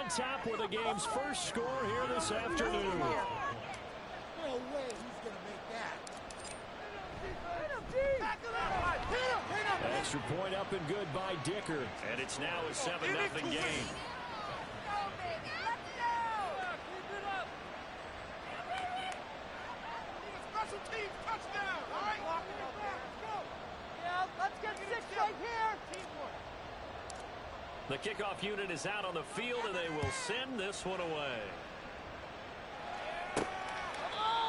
on top with the game's first score here this afternoon. No way he's going to make that. Extra point up and good by Dicker. And it's now a 7-0 game. Special teams touchdown. All right. Yeah, let's get 6 right here. The kickoff unit is out on the field, and they will send this one away.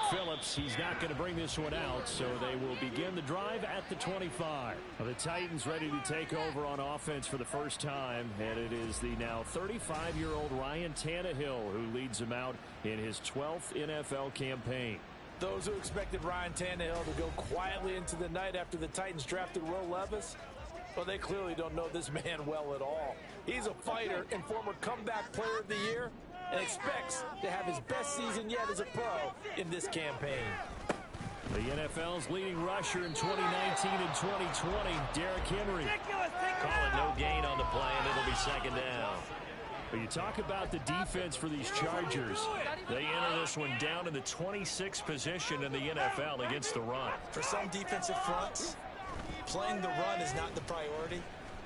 Phillips, he's not going to bring this one out, so they will begin the drive at the 25. The Titans ready to take over on offense for the first time, and it is the now 35-year-old Ryan Tannehill who leads them out in his 12th NFL campaign. Those who expected Ryan Tannehill to go quietly into the night after the Titans drafted Will Levis, well, they clearly don't know this man well at all. He's a fighter and former comeback player of the year, and expects to have his best season yet as a pro in this campaign. The NFL's leading rusher in 2019 and 2020, Derrick Henry. Calling no gain on the play, and it'll be second down. But you talk about the defense for these Chargers. They enter this one down in the 26th position in the NFL against the run. For some defensive fronts, playing the run is not the priority.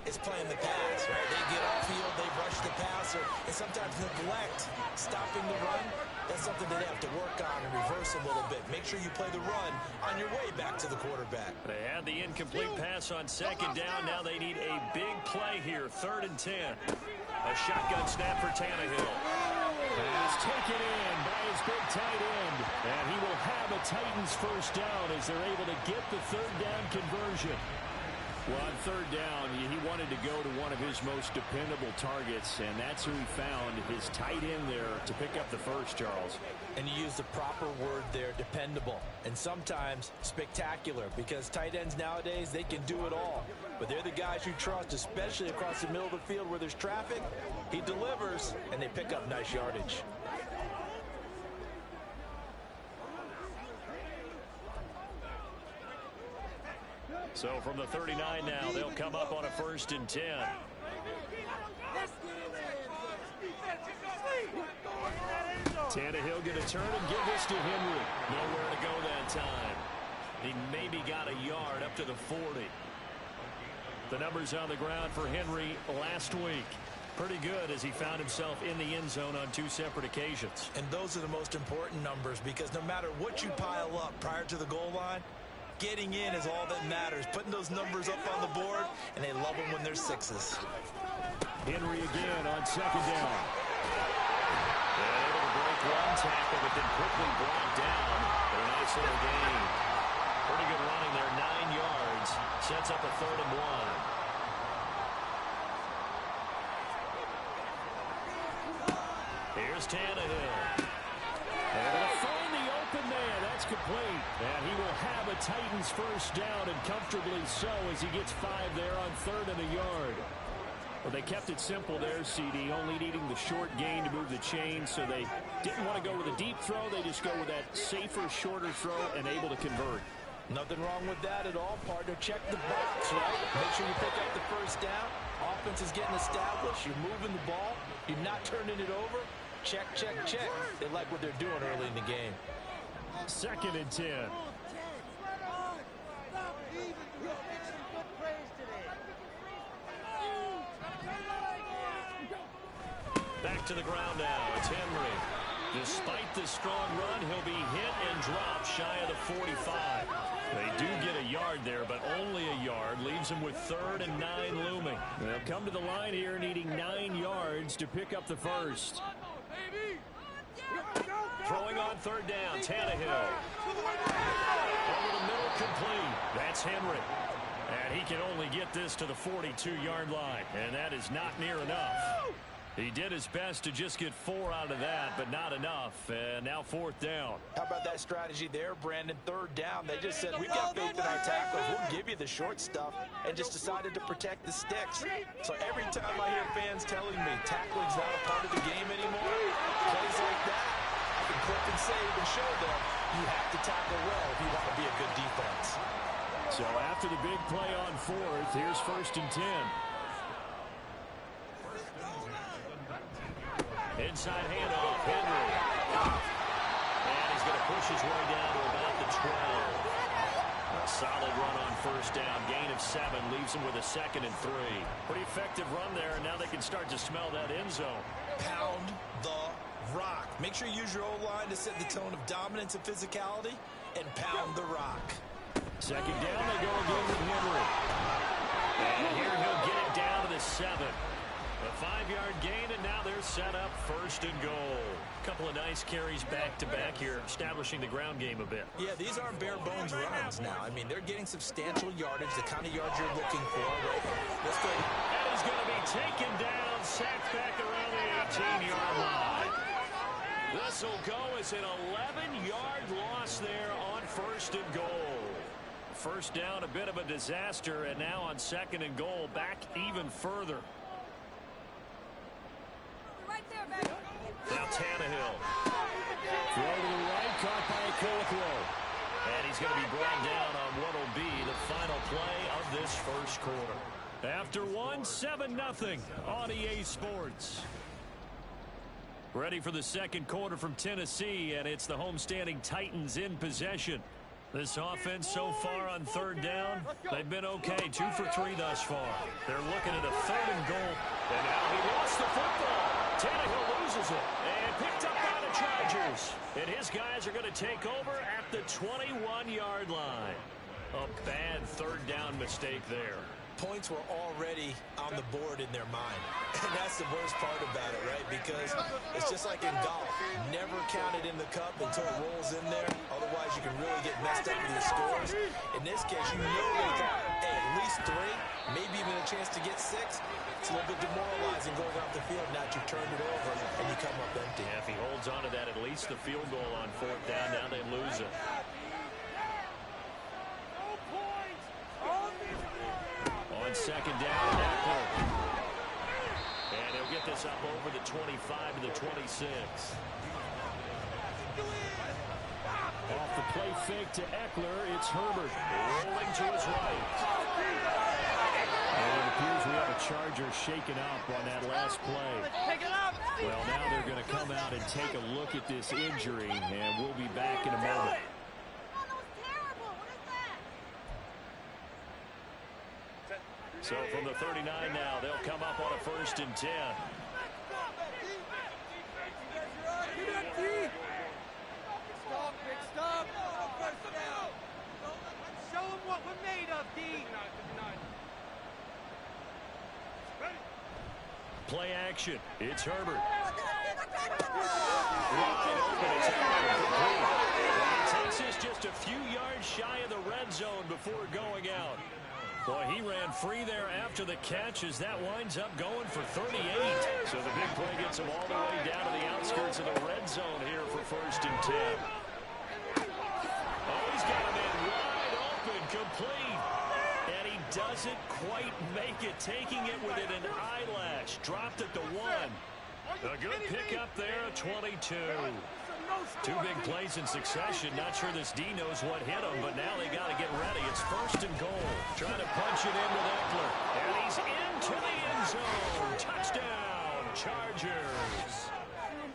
It's playing the pass, right? They get upfield, they rush the passer, and sometimes neglect stopping the run. That's something they have to work on and reverse a little bit. Make sure you play the run on your way back to the quarterback. They had the incomplete pass on second down. Now they need a big play here, 3rd and 10. A shotgun snap for Tannehill. Pass taken in by his big tight end. And he will have a Titans first down as they're able to get the 3rd down conversion. Well, on 3rd down, he wanted to go to one of his most dependable targets, and that's who he found, his tight end there, to pick up the first, Charles. And you use the proper word there, dependable, and sometimes spectacular, because tight ends nowadays, they can do it all. But they're the guys you trust, especially across the middle of the field where there's traffic. He delivers, and they pick up nice yardage. So from the 39 now, they'll come up on a 1st and 10. Tannehill going to turn and give this to Henry. Nowhere to go that time. He maybe got a yard up to the 40. The numbers on the ground for Henry last week. Pretty good as he found himself in the end zone on 2 separate occasions. And those are the most important numbers, because no matter what you pile up prior to the goal line, getting in is all that matters. Putting those numbers up on the board, and they love them when they're 6s. Henry again on 2nd down. And able to break one tackle, but then quickly brought down. But a nice little gain. Pretty good running there, 9 yards. Sets up a 3rd and 1. Here's Tannehill. Able to find the open man. That's complete. And he will have a Titans first down, and comfortably so, as he gets 5 there on 3rd and a yard. Well, they kept it simple there, CD, only needing the short gain to move the chain, so they didn't want to go with a deep throw. They just go with that safer, shorter throw and able to convert. Nothing wrong with that at all, partner. Check the box, right? Make sure you pick up the first down. Offense is getting established. You're moving the ball. You're not turning it over. Check, check, check. They like what they're doing early in the game. 2nd and 10. Back to the ground now. It's Henry. Despite the strong run, he'll be hit and dropped shy of the 45. They do get a yard there, but only a yard. Leaves them with 3rd and 9 looming. They'll come to the line here needing 9 yards to pick up the first. Throwing on 3rd down, Tannehill. Over the middle, complete. That's Henry. And he can only get this to the 42-yard line, and that is not near enough. He did his best to just get 4 out of that, but not enough. And now 4th down. How about that strategy there, Brandon? 3rd down. They just said, we've got faith in our tackles. We'll give you the short stuff, and just decided to protect the sticks. So every time I hear fans telling me tackling's not a part of the game anymore, plays like that, I can clip and save and show them you have to tackle well if you want to be a good defense. So after the big play on 4th, here's 1st and 10. Inside handoff, Henry. And he's going to push his way down to about the 12. A solid run on first down. Gain of 7 leaves him with a 2nd and 3. Pretty effective run there, and now they can start to smell that end zone. Pound the rock. Make sure you use your O-line to set the tone of dominance and physicality, and pound the rock. 2nd down, they go again with Henry. And here he'll get it down to the 7. A 5-yard gain, and now they're set up 1st and goal. A couple of nice carries back-to-back here, establishing the ground game a bit. Yeah, these aren't bare-bones runs now. I mean, they're getting substantial yardage, the kind of yards you're looking for. Right? Let's go. And he's going to be taken down, sacked back around the 18-yard line. This will go as an 11-yard loss there on 1st and goal. First down, a bit of a disaster, and now on 2nd and goal, back even further. Now Tannehill. Throw to the right, caught by Okonkwo. And he's going to be brought down on what will be the final play of this first quarter. After 7-0 on EA Sports. Ready for the second quarter from Tennessee, and it's the homestanding Titans in possession. This offense so far on 3rd down, they've been okay. 2 for 3 thus far. They're looking at a 3rd and goal. And now he lost the football. Tannehill loses it and picked up by the Chargers. And his guys are going to take over at the 21-yard line. A bad 3rd down mistake there. Points were already on the board in their mind. And that's the worst part about it, right? Because it's just like in golf. Never count it in the cup until it rolls in there. Otherwise, you can really get messed up with your scores. In this case, you know they thought, hey, at least 3, maybe even a chance to get 6. It's a little bit demoralizing going off the field. Now that you turned it over and you come up empty. Yeah, if he holds on to that, at least the field goal on 4th down. Now they lose it. On 2nd down, Eckler. And he'll get this up over the 25 to the 26. Off the play fake to Eckler, it's Herbert rolling to his right. And it appears we have a Charger shaken up on that last play. Well, now they're going to come out and take a look at this injury, and we'll be back in a moment. So from the 39 now, they'll come up on a 1st and 10. Stop, big stop. First down. Show them what we're made of, D. Play action. It's Herbert. Wide open. It's incomplete. It takes us just a few yards shy of the red zone before going out. Boy, he ran free there after the catch as that winds up going for 38. So the big play gets him all the way down to the outskirts of the red zone here for 1st and 10. Oh, he's got him in wide open, complete. And he doesn't quite make it, taking it within an eyelash. Dropped at the 1. A good pickup there, 22. 2 big plays in succession. Not sure this D knows what hit him, but now they got to get ready. It's 1st and goal. Trying to punch it in with Eckler. And he's into the end zone. Touchdown, Chargers.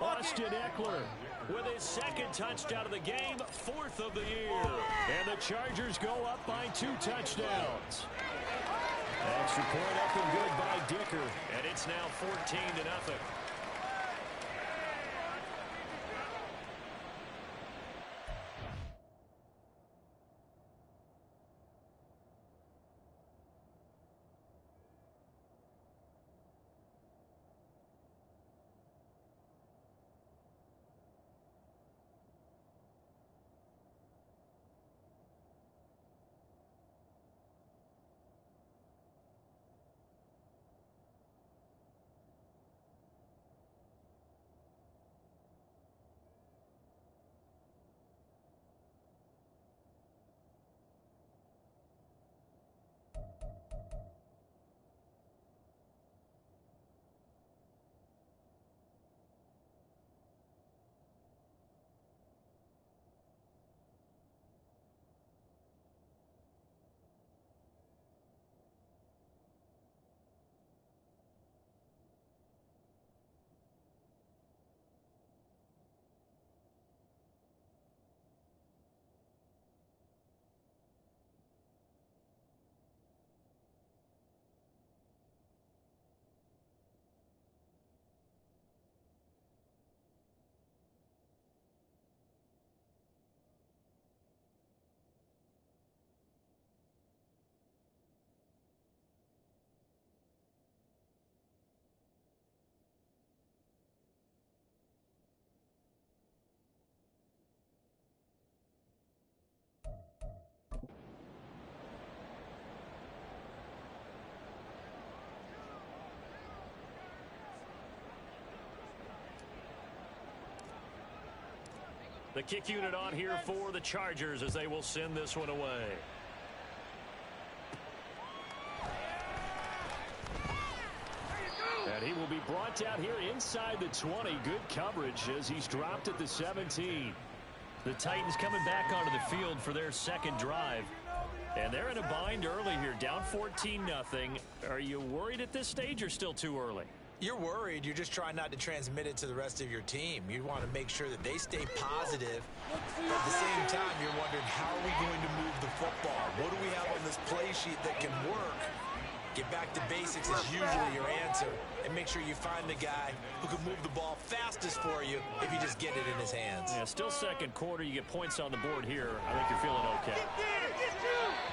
Austin Eckler with his 2nd touchdown of the game, 4th of the year. And the Chargers go up by 2 touchdowns. Extra point up and good by Dicker. And it's now 14-0. The kick unit on here for the Chargers as they will send this one away. And he will be brought down here inside the 20. Good coverage as he's dropped at the 17. The Titans coming back onto the field for their second drive. And they're in a bind early here, down 14-0. Are you worried at this stage or still too early? You're worried. You're just trying not to transmit it to the rest of your team. You want to make sure that they stay positive. At the same time, you're wondering, how are we going to move the football? What do we have on this play sheet that can work? Get back to basics is usually your answer. And make sure you find the guy who can move the ball fastest for you if you just get it in his hands. Yeah, still second quarter. You get points on the board here. I think you're feeling okay.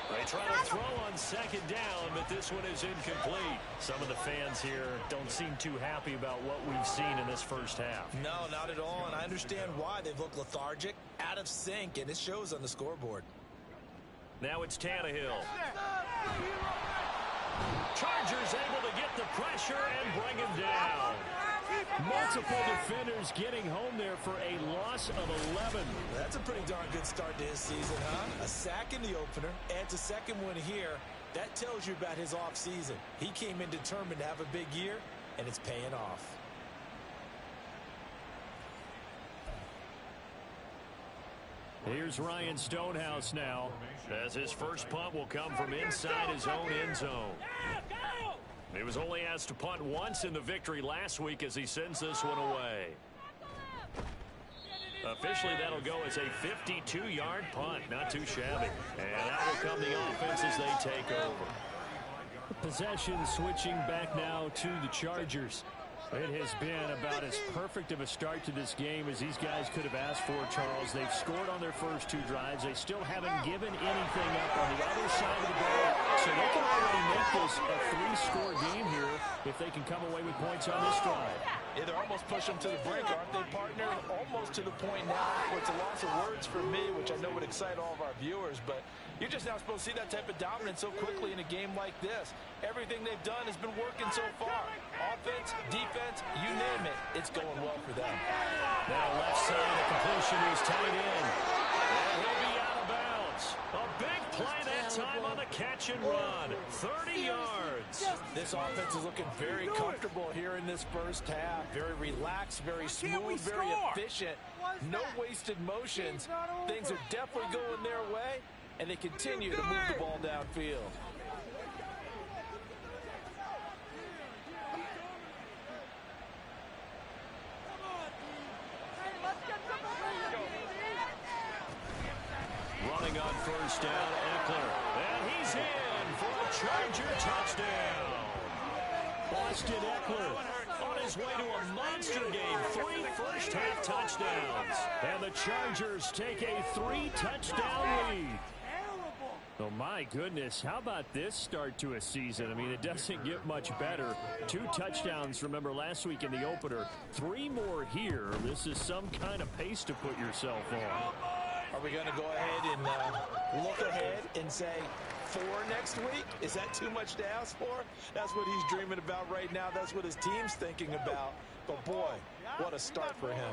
They try to throw on second down, but this one is incomplete. Some of the fans here don't seem too happy about what we've seen in this first half. No, not at all, and I understand why. They've looked lethargic, out of sync, and it shows on the scoreboard. Now it's Tannehill. Chargers able to get the pressure and bring him down. Multiple defenders getting home there for a loss of 11. That's a pretty darn good start to his season, huh? A sack in the opener, adds a second one here. That tells you about his offseason. He came in determined to have a big year, and it's paying off. Here's Ryan Stonehouse now, as his first punt will come from inside his own end zone. He was only asked to punt once in the victory last week as he sends this one away. Officially, that'll go as a 52-yard punt. Not too shabby. And that will come the offense as they take over. Possession switching back now to the Chargers. It has been about as perfect of a start to this game as these guys could have asked for, Charles. They've scored on their first two drives. They still haven't given anything up on the other side of the ball. So they can already make this a three-score game here if they can come away with points on this drive. Yeah, they're almost pushing them to the brink, aren't they, partner? Almost to the point now where it's a loss of words for me, which I know would excite all of our viewers, but you're just not supposed to see that type of dominance so quickly in a game like this. Everything they've done has been working so far. Offense, defense, you name it, it's going well for them. Now left side, the completion is tight end. And he'll be out of bounds. A big play that time on the catch and run. 30 yards. This offense is looking very comfortable here in this first half. Very relaxed, very smooth, very efficient. No wasted motions. Things are definitely going their way, and they continue to move the ball downfield. Running on first down, Eckler. And he's in for a Charger touchdown. Austin Eckler on his way to a monster game. 3 first-half touchdowns. And the Chargers take a 3-touchdown lead. Oh, my goodness. How about this start to a season? I mean, it doesn't get much better. 2 touchdowns, remember, last week in the opener. 3 more here. This is some kind of pace to put yourself on. Are we going to go ahead and look ahead and say 4 next week? Is that too much to ask for? That's what he's dreaming about right now. That's what his team's thinking about. But, boy, what a start for him.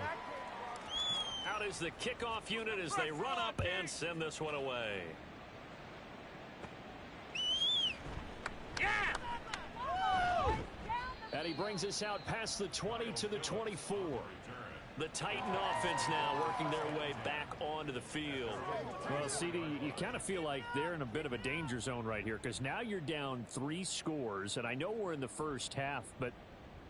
Out is the kickoff unit as they run up and send this one away. And he brings us out past the 20 to the 24. The Titan offense now working their way back onto the field. Well, CD, you kind of feel like they're in a bit of a danger zone right here because now you're down 3 scores, and I know we're in the first half, but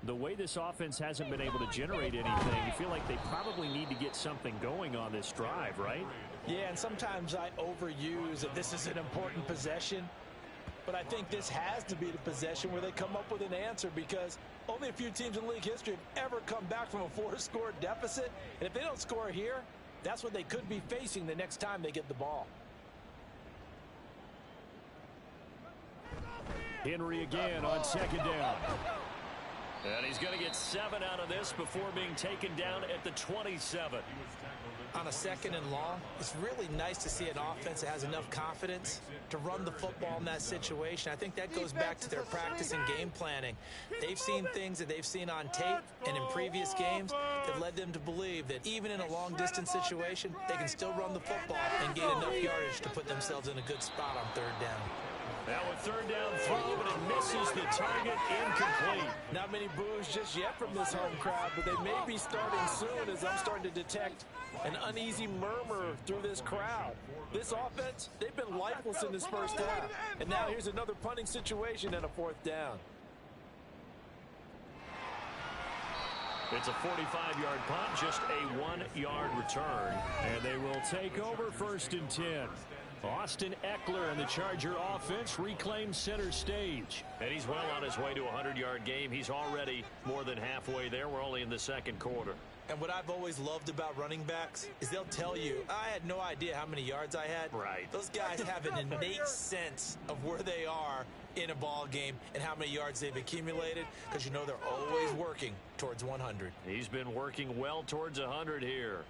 the way this offense hasn't been able to generate anything, you feel like they probably need to get something going on this drive, right? Yeah, and sometimes I overuse that this is an important possession. But I think this has to be the possession where they come up with an answer because only a few teams in league history have ever come back from a 4-score deficit. And if they don't score here, that's what they could be facing the next time they get the ball. Henry again on second down. And he's going to get 7 out of this before being taken down at the 27. On a second and long, it's really nice to see an offense that has enough confidence to run the football in that situation. I think that goes back to their practice and game planning. They've seen things that they've seen on tape and in previous games have led them to believe that even in a long-distance situation, they can still run the football and gain enough yardage to put themselves in a good spot on third down. Now a third down throw, but it misses the target, incomplete. Not many boos just yet from this home crowd, but they may be starting soon as I'm starting to detect an uneasy murmur through this crowd. This offense, they've been lifeless in this first half. And now here's another punting situation and a fourth down. It's a 45-yard punt, just a 1-yard return. And they will take over 1st and 10. Austin Eckler and the Charger offense reclaim center stage. And he's well on his way to a 100-yard game. He's already more than halfway there. We're only in the second quarter. And what I've always loved about running backs is they'll tell you, I had no idea how many yards I had. Right. Those guys have an innate sense of where they are in a ball game and how many yards they've accumulated, because you know they're always working towards 100. He's been working well towards 100 here.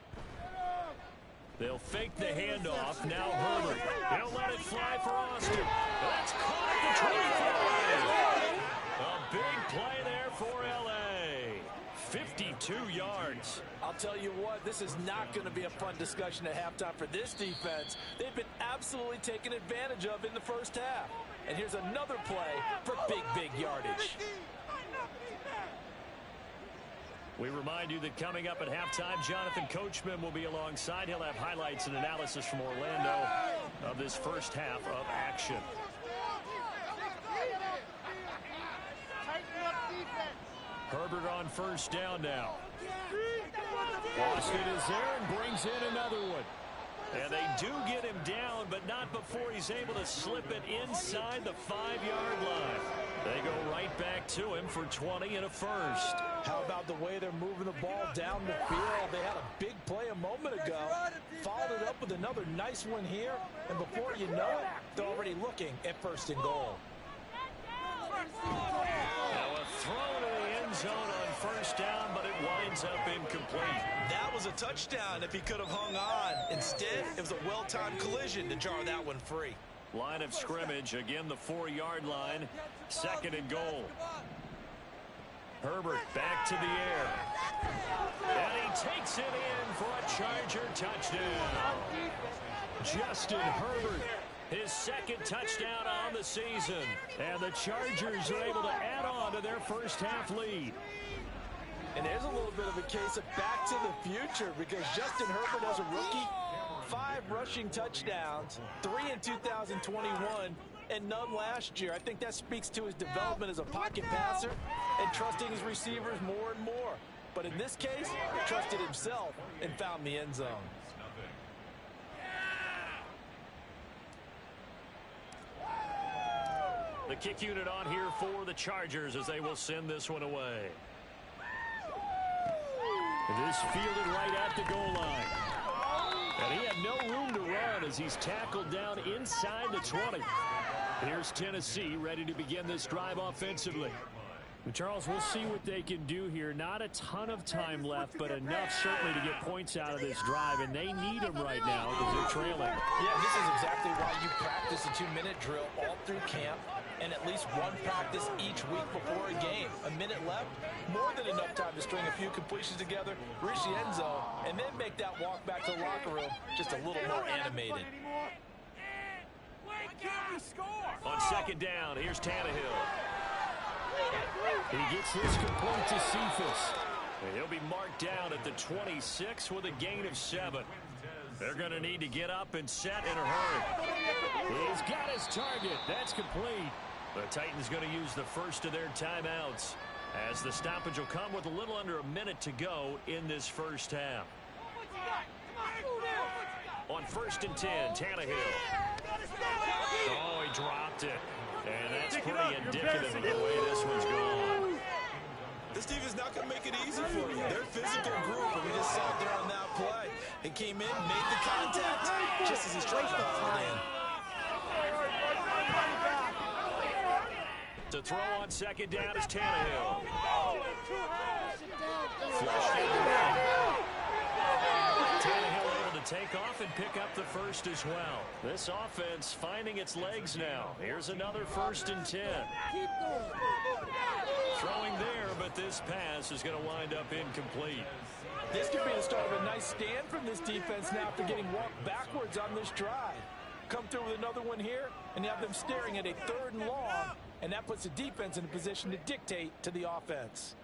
They'll fake the handoff. Now Herbert. They'll let it fly for Austin. That's caught at the 25. A big play there for L.A. 52 yards. I'll tell you what, this is not going to be a fun discussion at halftime for this defense. They've been absolutely taken advantage of in the first half. And here's another play for big yardage. We remind you that coming up at halftime, Jonathan Coachman will be alongside. He'll have highlights and analysis from Orlando of this first half of action. Herbert on 1st down now. Austin is there and brings in another one. And they do get him down, but not before he's able to slip it inside the 5-yard line. They go right back to him for 20 and a first. How about the way they're moving the ball down the field? They had a big play a moment ago. Followed it up with another nice one here. And before you know it, they're already looking at 1st and goal. Now a throw to the end zone on 1st down, but it winds up incomplete. That was a touchdown if he could have hung on. Instead, it was a well-timed collision to jar that one free. Line of scrimmage, again the 4-yard line, 2nd and goal. Herbert back to the air. And he takes it in for a Charger touchdown. Justin Herbert, his 2nd touchdown on the season. And the Chargers are able to add on to their first half lead. And there's a little bit of a case of back to the future, because Justin Herbert as a rookie, 5 rushing touchdowns, 3 in 2021, and none last year. I think that speaks to his development as a pocket passer and trusting his receivers more and more. But in this case, he trusted himself and found the end zone. The kick unit on here for the Chargers as they will send this one away. This fielded right at the goal line. And he had no room to run as he's tackled down inside the 20. Here's Tennessee ready to begin this drive offensively. Charles, we'll see what they can do here. Not a ton of time left, but enough certainly to get points out of this drive, and they need them right now because they're trailing. Yeah, this is exactly why you practice a 2-minute drill all through camp and at least one practice each week before a game. A minute left, more than enough time to string a few completions together, reach the end zone, and then make that walk back to the locker room just a little more animated. On 2nd down, here's Tannehill. He gets this complete to Cephas. And he'll be marked down at the 26 with a gain of 7. They're going to need to get up and set in a hurry. He's got his target. That's complete. The Titans going to use the first of their timeouts as the stoppage will come with a little under a minute to go in this first half. On 1st and 10, Tannehill. Oh, he dropped it. And that's pretty indicative of the way this one's going. This team is not going to make it easy for you. They're a physical group, and we just saw it there on that play. It came in, made the contact, just as he's trying to pull it in. To throw on 2nd down is Tannehill. Flushed in. Tannehill able to take off and pick up the first as well. This offense finding its legs now. Here's another 1st and 10. Keep going. Throwing there, but this pass is going to wind up incomplete. This could be the start of a nice stand from this defense now after getting walked backwards on this drive. Come through with another one here, and you have them staring at a 3rd and long, and that puts the defense in a position to dictate to the offense.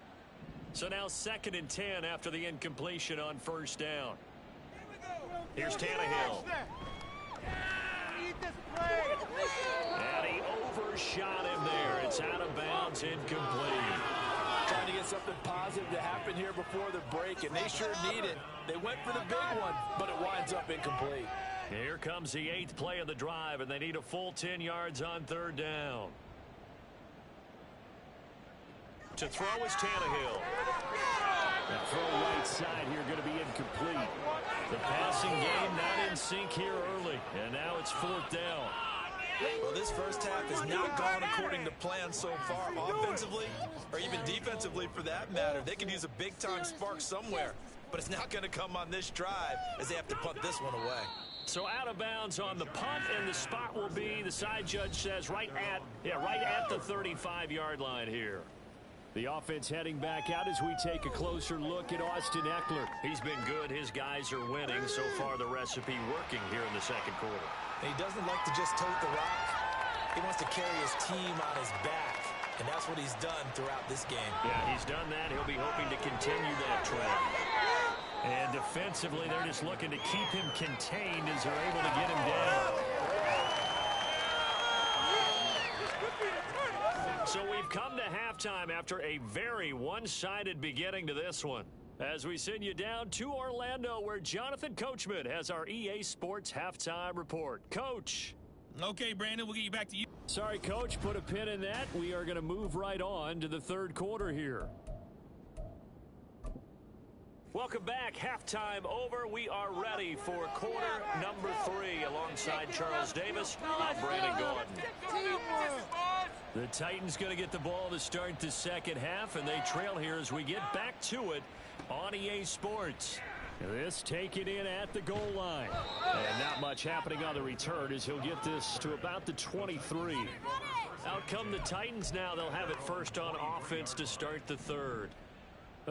So now 2nd and 10 after the incompletion on 1st down. Here's Tannehill. And he overshot him there. It's out of bounds, incomplete. Trying to get something positive to happen here before the break, and they sure need it. They went for the big one, but it winds up incomplete. Here comes the 8th play of the drive, and they need a full 10 yards on 3rd down. To throw is Tannehill. That throw right side here going to be incomplete. The passing game not in sync here early, and now it's 4th down. Well, this first half has not gone according to plan so far, offensively or even defensively for that matter. They could use a big-time spark somewhere, but it's not going to come on this drive as they have to punt this one away. So out of bounds on the punt, and the spot will be, the side judge says, right at the 35-yard line here. The offense heading back out as we take a closer look at Austin Eckler. He's been good. His guys are winning. So far, the recipe working here in the 2nd quarter. And he doesn't like to just tote the rock. He wants to carry his team on his back, and that's what he's done throughout this game. Yeah, he's done that. He'll be hoping to continue that trend. And defensively, they're just looking to keep him contained as they're able to get him down. So we've come to halftime after a very one-sided beginning to this one. As we send you down to Orlando, where Jonathan Coachman has our EA Sports Halftime Report. Coach. Okay, Brandon, we'll get you back to you. Sorry, Coach, put a pin in that. We are going to move right on to the 3rd quarter here. Welcome back. Halftime over. We are ready for quarter number 3 alongside Charles Davis. I'm Brandon Gordon. The Titans going to get the ball to start the 2nd half, and they trail here as we get back to it on EA Sports. This taken in at the goal line. And not much happening on the return as he'll get this to about the 23. Out come the Titans now. They'll have it first on offense to start the 3rd.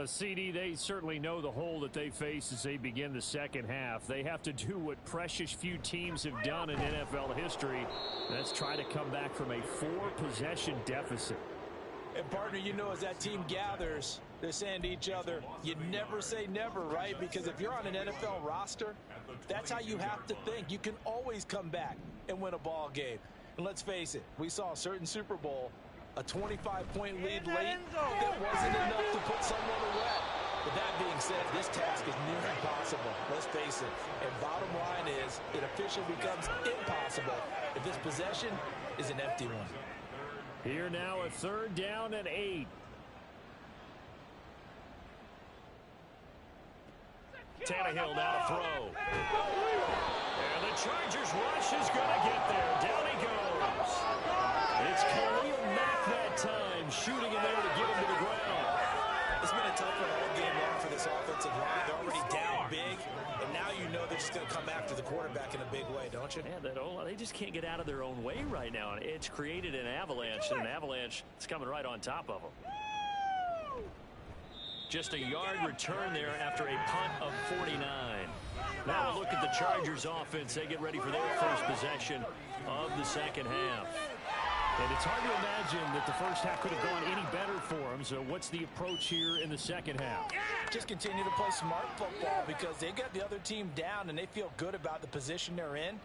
CD, they certainly know the hole that they face as they begin the 2nd half. They have to do what precious few teams have done in NFL history. That's try to come back from a 4-possession deficit. And, partner, you know, as that team gathers, they're saying to each other, you never say never, right? Because if you're on an NFL roster, that's how you have to think. You can always come back and win a ball game. And let's face it, we saw a certain Super Bowl, a 25-point lead late that wasn't enough to put someone away. With that being said, this task is near impossible. Let's face it. And bottom line is, it officially becomes impossible if this possession is an empty one. Here now, a 3rd down and 8. Tannehill now to throw. And the Chargers rush is going to get there. Down he goes. It's Khalil Mack that time, shooting in there to get him to the ground. It's been a tough one all game long for this offensive line. They're already down big, and now you know they're just going to come after the quarterback in a big way, don't you? Yeah, they just can't get out of their own way right now. And it's created an avalanche, and an avalanche is coming right on top of them. Just a yard return there after a punt of 49. Now we'll look at the Chargers offense. They get ready for their first possession of the 2nd half. And it's hard to imagine that the first half could have gone any better for them. So what's the approach here in the 2nd half? Just continue to play smart football because they got the other team down and they feel good about the position they're in.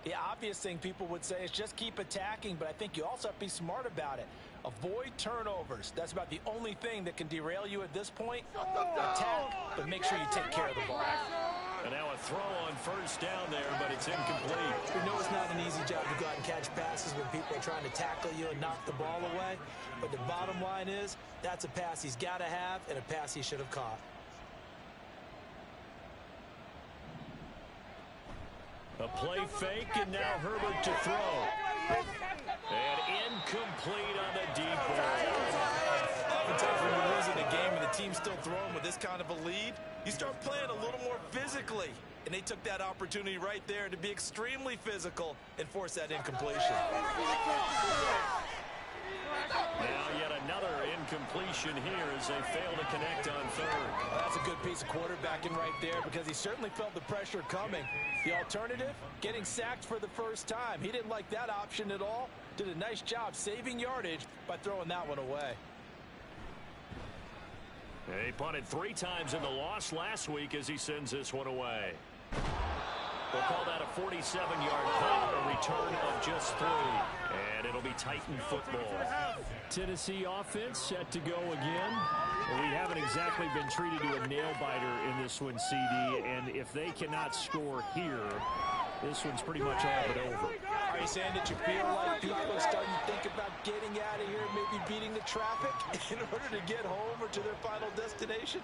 The obvious thing people would say is just keep attacking, but I think you also have to be smart about it. Avoid turnovers. That's about the only thing that can derail you at this point. Attack, but make sure you take care of the ball. And now a throw on 1st down there, but it's incomplete. We know it's not an easy job to go out and catch passes when people are trying to tackle you and knock the ball away. But the bottom line is, that's a pass he's got to have and a pass he should have caught. A play fake, and now Herbert to throw. And incomplete on the deep ball. Oftentimes when you're losing a game and the team's still throwing with this kind of a lead, you start playing a little more physically. and they took that opportunity right there to be extremely physical and force that incompletion. Now yet another incompletion here as they fail to connect on third. That's a good piece of quarterbacking right there because he certainly felt the pressure coming. The alternative, getting sacked for the first time. He didn't like that option at all. Did a nice job saving yardage by throwing that one away. He punted 3 times in the loss last week as he sends this one away. We'll call that a 47-yard punt, a return of just 3. And it'll be Titan football. Tennessee offense set to go again. Well, we haven't exactly been treated to a nail-biter in this one, CD. And if they cannot score here, this one's pretty much all but over. Are you saying that you feel like people are starting to think about getting out of here, maybe beating the traffic in order to get home or to their final destination?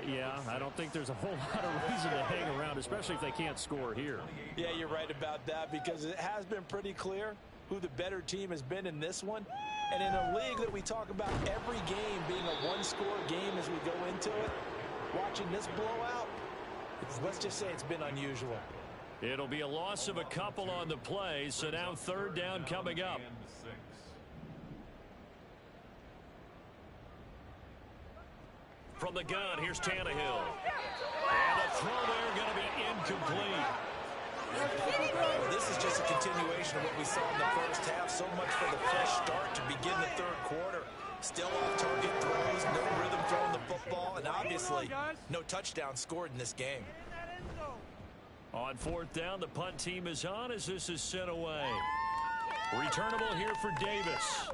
Yeah, I don't think there's a whole lot of reason to hang around, especially if they can't score here. Yeah, you're right about that because it has been pretty clear who the better team has been in this one. And in a league that we talk about every game being a one-score game as we go into it, watching this blowout, let's just say it's been unusual. It'll be a loss of a couple on the play, so now third down coming up. From the gun, here's Tannehill. And the throw there going to be incomplete. Well, this is just a continuation of what we saw in the first half. So much for the fresh start to begin the third quarter. Still off-target throws, no rhythm throwing the football, and obviously no touchdown scored in this game. On fourth down, the punt team is on as this is sent away. Returnable here for Davis.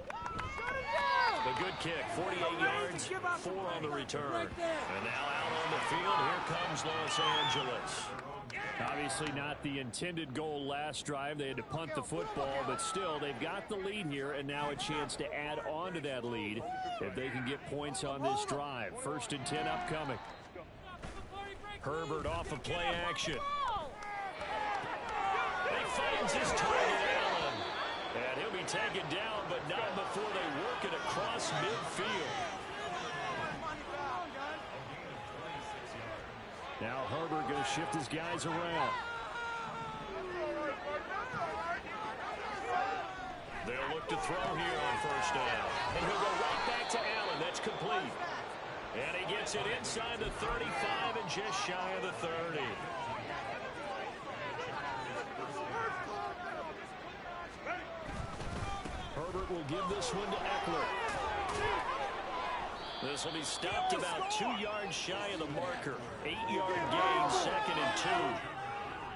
The good kick, 48 yards, 4 on the return. And now out on the field, here comes Los Angeles. Obviously not the intended goal last drive. They had to punt the football, but still, they've got the lead here, and now a chance to add on to that lead if they can get points on this drive. 1st and 10 upcoming. Herbert off of play action. He finds his target, Allen. And he'll be taken down, but not before they work it across midfield. Now Herbert going to shift his guys around. They'll look to throw here on 1st down. And he'll go right back to Allen. That's complete. And he gets it inside the 35 and just shy of the 30. Herbert will give this one to Eckler. This will be stopped about 2 yards shy of the marker. 8-yard gain, 2nd and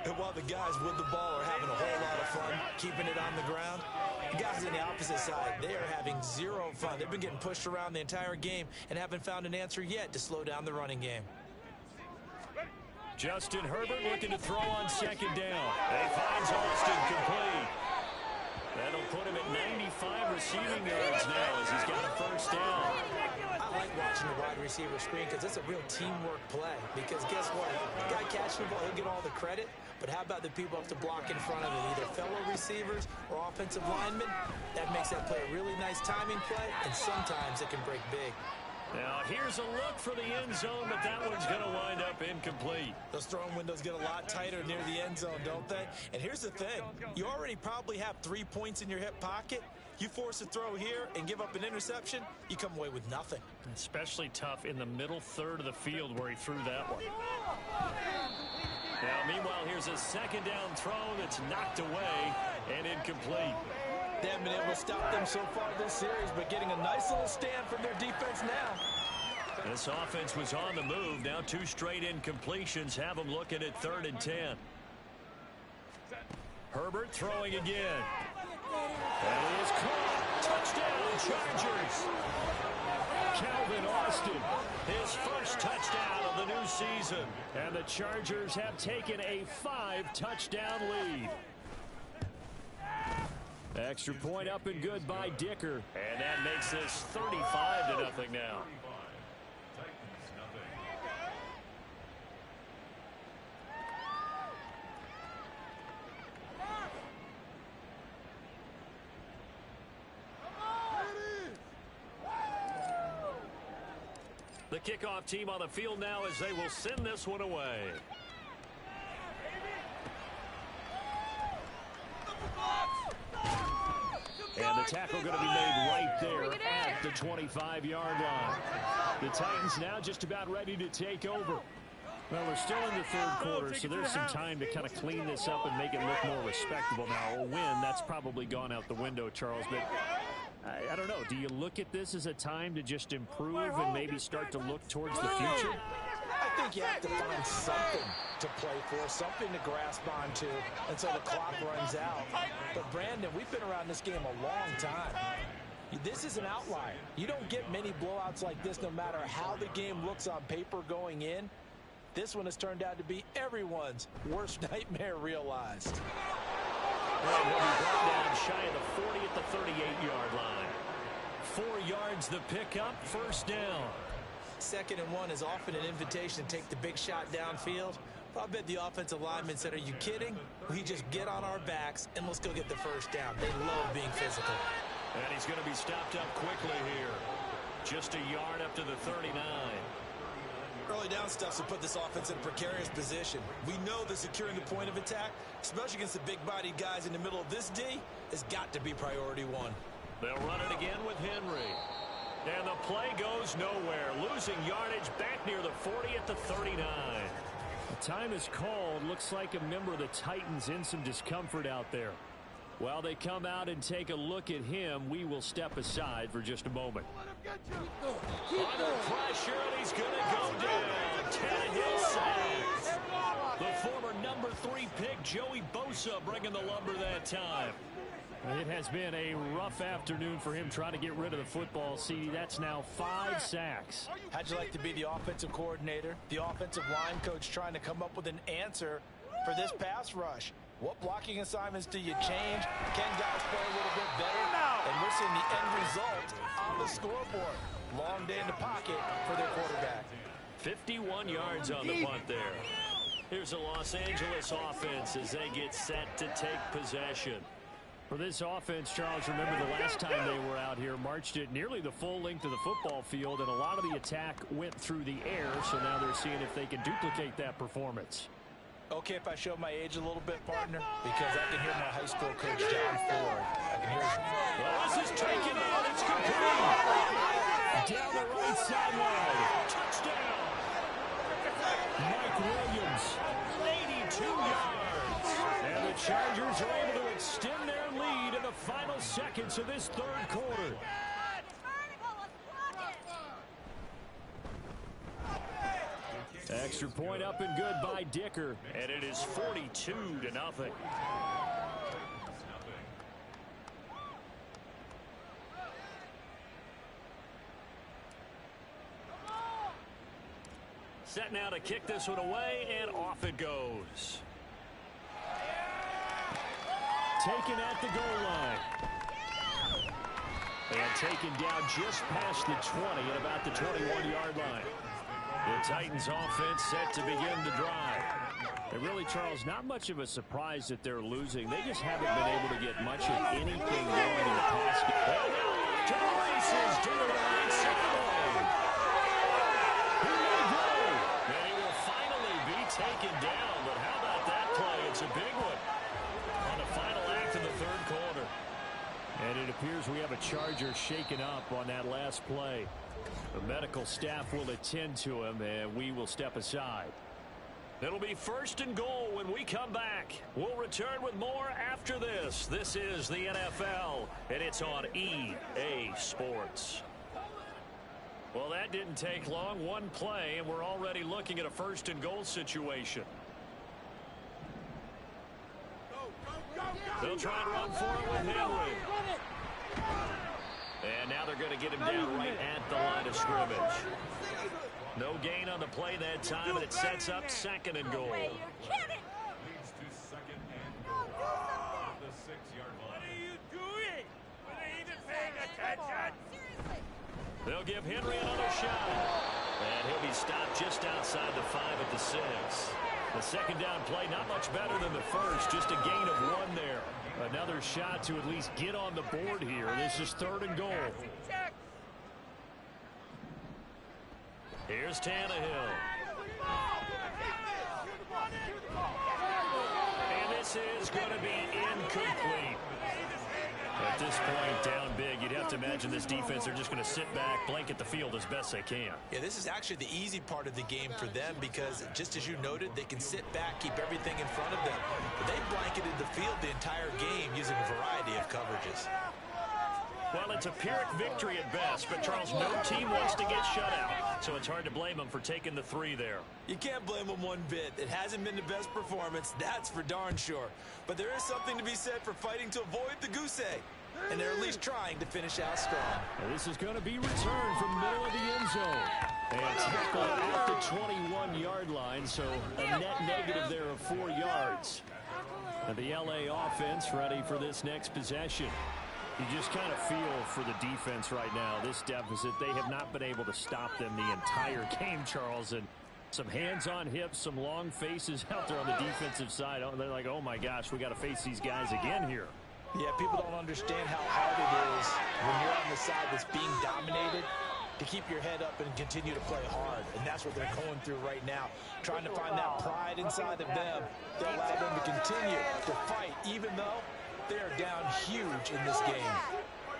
2. And while the guys with the ball are having a whole lot of fun keeping it on the ground, the guys on the opposite side, they are having zero fun. They've been getting pushed around the entire game and haven't found an answer yet to slow down the running game. Justin Herbert looking to throw on 2nd down. And he finds Austin complete. That'll put him at 95 receiving yards now as he's got a 1st down. I like watching the wide receiver screen because it's a real teamwork play. Because guess what? The guy catching the ball, he'll get all the credit. But how about the people up to block in front of him, either fellow receivers or offensive linemen? That makes that play a really nice timing play, and sometimes it can break big. Now, here's a look for the end zone, but that one's going to wind up incomplete. Those throwing windows get a lot tighter near the end zone, don't they? And here's the thing. You already probably have 3 points in your hip pocket. You force a throw here and give up an interception, you come away with nothing. Especially tough in the middle third of the field where he threw that one. Now, meanwhile, here's a 2nd down throw that's knocked away and incomplete. They haven't been able to stop them so far this series, but getting a nice little stand from their defense now. This offense was on the move. Now 2 straight incompletions have them looking at 3rd and 10. Herbert throwing again. And he is caught. Touchdown, Chargers. Calvin Austin, his 1st touchdown of the new season. And the Chargers have taken a 5-touchdown lead. Extra point up and good by Dicker. And that makes this 35-0 now. The kickoff team on the field now as they will send this one away. And the tackle going to be made right there at the 25-yard line. The Titans now just about ready to take over. Well, we're still in the third quarter, so there's some time to kind of clean this up and make it look more respectable. Now, a win, that's probably gone out the window, Charles, but I don't know. Do you look at this as a time to just improve and maybe start to look towards the future? I think you have to find something to play for, something to grasp onto until the clock runs out. But, Brandon, we've been around this game a long time. This is an outlier. You don't get many blowouts like this no matter how the game looks on paper going in. This one has turned out to be everyone's worst nightmare realized. Well, he'll be brought down shy of the 40 at the 38-yard line. 4 yards the pickup, first down. 2nd and 1 is often an invitation to take the big shot downfield. I bet the offensive lineman said, are you kidding? We just get on our backs and let's go get the first down. They love being physical. And he's going to be stopped up quickly here. Just a yard up to the 39. Early down stuffs will put this offense in a precarious position. We know that securing the point of attack, especially against the big-bodied guys in the middle of this D, has got to be priority one. They'll run it again with Henry. And the play goes nowhere. Losing yardage back near the 40 at the 39. The time is called. Looks like a member of the Titans in some discomfort out there. While they come out and take a look at him, we will step aside for just a moment. Under pressure, and he's going to go down. Tannehill sacked. The former number 3 pick, Joey Bosa, bringing the lumber that time. It has been a rough afternoon for him trying to get rid of the football. See, that's now 5 sacks. How'd you like to be the offensive coordinator, the offensive line coach trying to come up with an answer for this pass rush? What blocking assignments do you change? Can guys play a little bit better? And we're seeing the end result on the scoreboard. Long day in the pocket for their quarterback. 51 yards on the punt there. Here's a Los Angeles offense as they get set to take possession. For this offense, Charles, remember the last time they were out here, marched it nearly the full length of the football field, and a lot of the attack went through the air, so now they're seeing if they can duplicate that performance. Okay, if I show my age a little bit, partner, because I can hear my high school coach, John Ford. I can hear him. Well, this is taken in. It's complete. Down the right sideline. Touchdown. Mike Williams, 82 yards. And the Chargers are able to extend their lead in the final seconds of this third quarter. Extra point up and good by Dicker, and it is 42-0. Set now to kick this one away, and off it goes. Taken at the goal line. And taken down just past the 20 at about the 21-yard line. The Titans offense set to begin to drive. And really, Charles, not much of a surprise that they're losing. They just haven't been able to get much of anything going in the pass game. And now off to the races to the right sideline. He may go. And he will finally be taken down. But how about that play? It's a big one on the final act of the third quarter. And it appears we have a Charger shaken up on that last play. The medical staff will attend to him, and we will step aside. It'll be 1st and goal when we come back. We'll return with more after this. This is the NFL, and it's on EA Sports. Well, that didn't take long. One play, and we're already looking at a 1st and goal situation. They'll try and run for it with Henry. And now they're going to get him down right at the line of scrimmage. No gain on the play that time, and it sets up 2nd and goal. Leads to 2nd and goal. The 6-yard line. What are you doing? Are they even paying attention? They'll give Henry another shot. And he'll be stopped just outside the 5 at the 6. The 2nd down play, not much better than the first, just a gain of 1 there. Another shot to at least get on the board here. This is 3rd and goal. Here's Tannehill. And this pass is going to be incomplete. At this point, down big, you'd have to imagine this defense are just going to sit back, blanket the field as best they can. Yeah, this is actually the easy part of the game for them because, just as you noted, they can sit back, keep everything in front of them. But they blanketed the field the entire game using a variety of coverages. Well, it's a Pyrrhic victory at best, but, Charles, no team wants to get shut out, so it's hard to blame them for taking the 3 there. You can't blame them one bit. It hasn't been the best performance, that's for darn sure. But there is something to be said for fighting to avoid the goose egg, and they're at least trying to finish out strong. And this is going to be returned from the middle of the end zone. And tackle at the 21-yard line, so a net negative there of 4 yards. And the LA offense ready for this next possession. You just kind of feel for the defense right now, this deficit. They have not been able to stop them the entire game, Charles. And some hands on hips, some long faces out there on the defensive side. They're like, oh, my gosh, we got to face these guys again here. Yeah, people don't understand how hard it is when you're on the side that's being dominated to keep your head up and continue to play hard. And that's what they're going through right now, trying to find that pride inside of them that allow them to continue to fight, even though they're down huge in this game.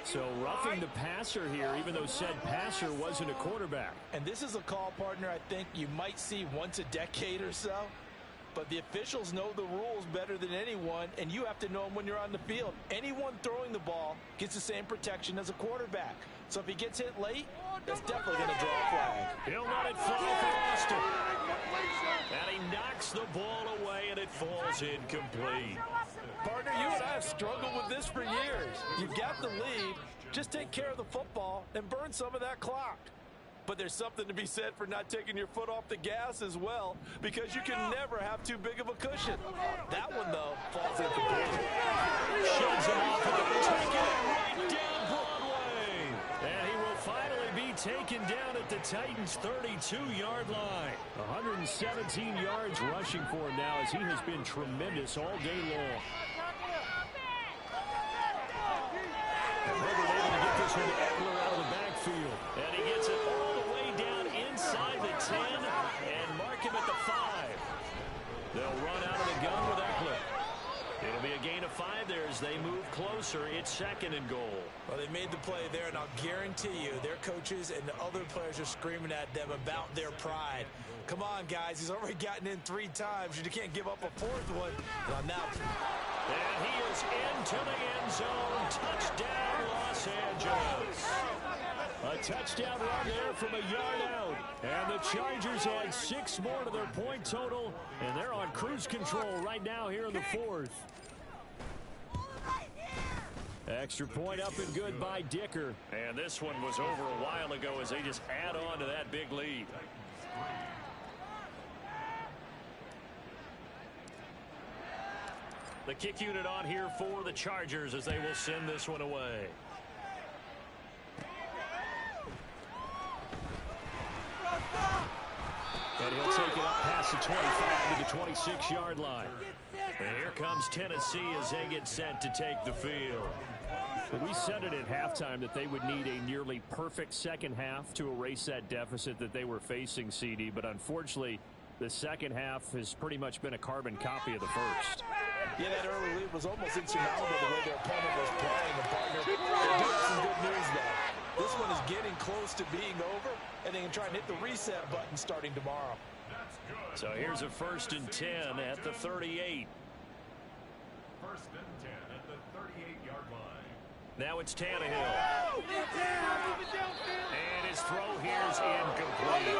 So roughing the passer here, even though said passer wasn't a quarterback. And this is a call, partner, I think you might see once a decade or so. But the officials know the rules better than anyone, and you have to know them when you're on the field. Anyone throwing the ball gets the same protection as a quarterback. So if he gets hit late, that's definitely going to draw a flag. He'll let it fly for Austin. And he knocks the ball away, and it falls incomplete. Partner, you and I have struggled with this for years. You've got the lead. Just take care of the football and burn some of that clock. But there's something to be said for not taking your foot off the gas as well, because you can never have too big of a cushion. That one, though, falls incomplete. Shoves him off of it, taking it right down Broadway. And he will finally be taken down at the Titans' 32-yard line. 117 yards rushing for him now, as he has been tremendous all day long. And Herbert able to get this one to Eckler out of the backfield. And he gets it all the way down inside the 10 and mark him at the 5. They'll run out of the gun with Eckler. It'll be a gain of 5 there as they move closer. It's 2nd and goal. Well, they made the play there, and I'll guarantee you their coaches and the other players are screaming at them about their pride. Come on, guys. He's already gotten in 3 times. You can't give up a 4th one. Well, now. And he is into the end zone. Touchdown, Los Angeles. A touchdown run there from a yard out. And the Chargers add 6 more to their point total. And they're on cruise control right now here in the 4th. Extra point up and good by Dicker. And this one was over a while ago as they just add on to that big lead. The kick unit on here for the Chargers as they will send this one away. And he'll take it up past the 25 to the 26-yard line. And here comes Tennessee as they get set to take the field. We said it at halftime that they would need a nearly perfect second half to erase that deficit that they were facing, CD. But unfortunately, the second half has pretty much been a carbon copy of the first. Yeah, that early lead was almost insurmountable the way their opponent was playing. The partner, they do have some good news, though. This one is getting close to being over, and they can try and hit the reset button starting tomorrow. So here's a 1st and 10 at the 38. 1st and 10 at the 38-yard line. Now it's Tannehill. And his throw here is incomplete.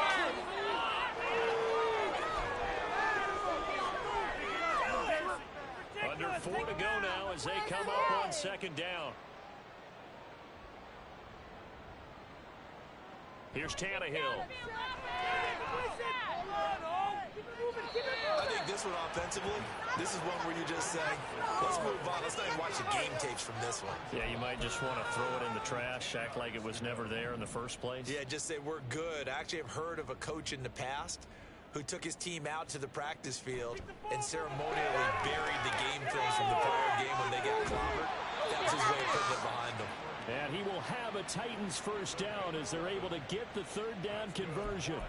Under 4 to go now as they come up on 2nd down. Here's Tannehill. I think this one offensively, this is one where you just say, let's move on. Let's not even watch the game tapes from this one. Yeah, you might just want to throw it in the trash, act like it was never there in the first place. Yeah, just say we're good. I actually have heard of a coach in the past who took his team out to the practice field and ceremonially buried the game films from the prior game when they got clobbered. That was his way of putting it behind them. And he will have a Titans 1st down as they're able to get the 3rd down conversion.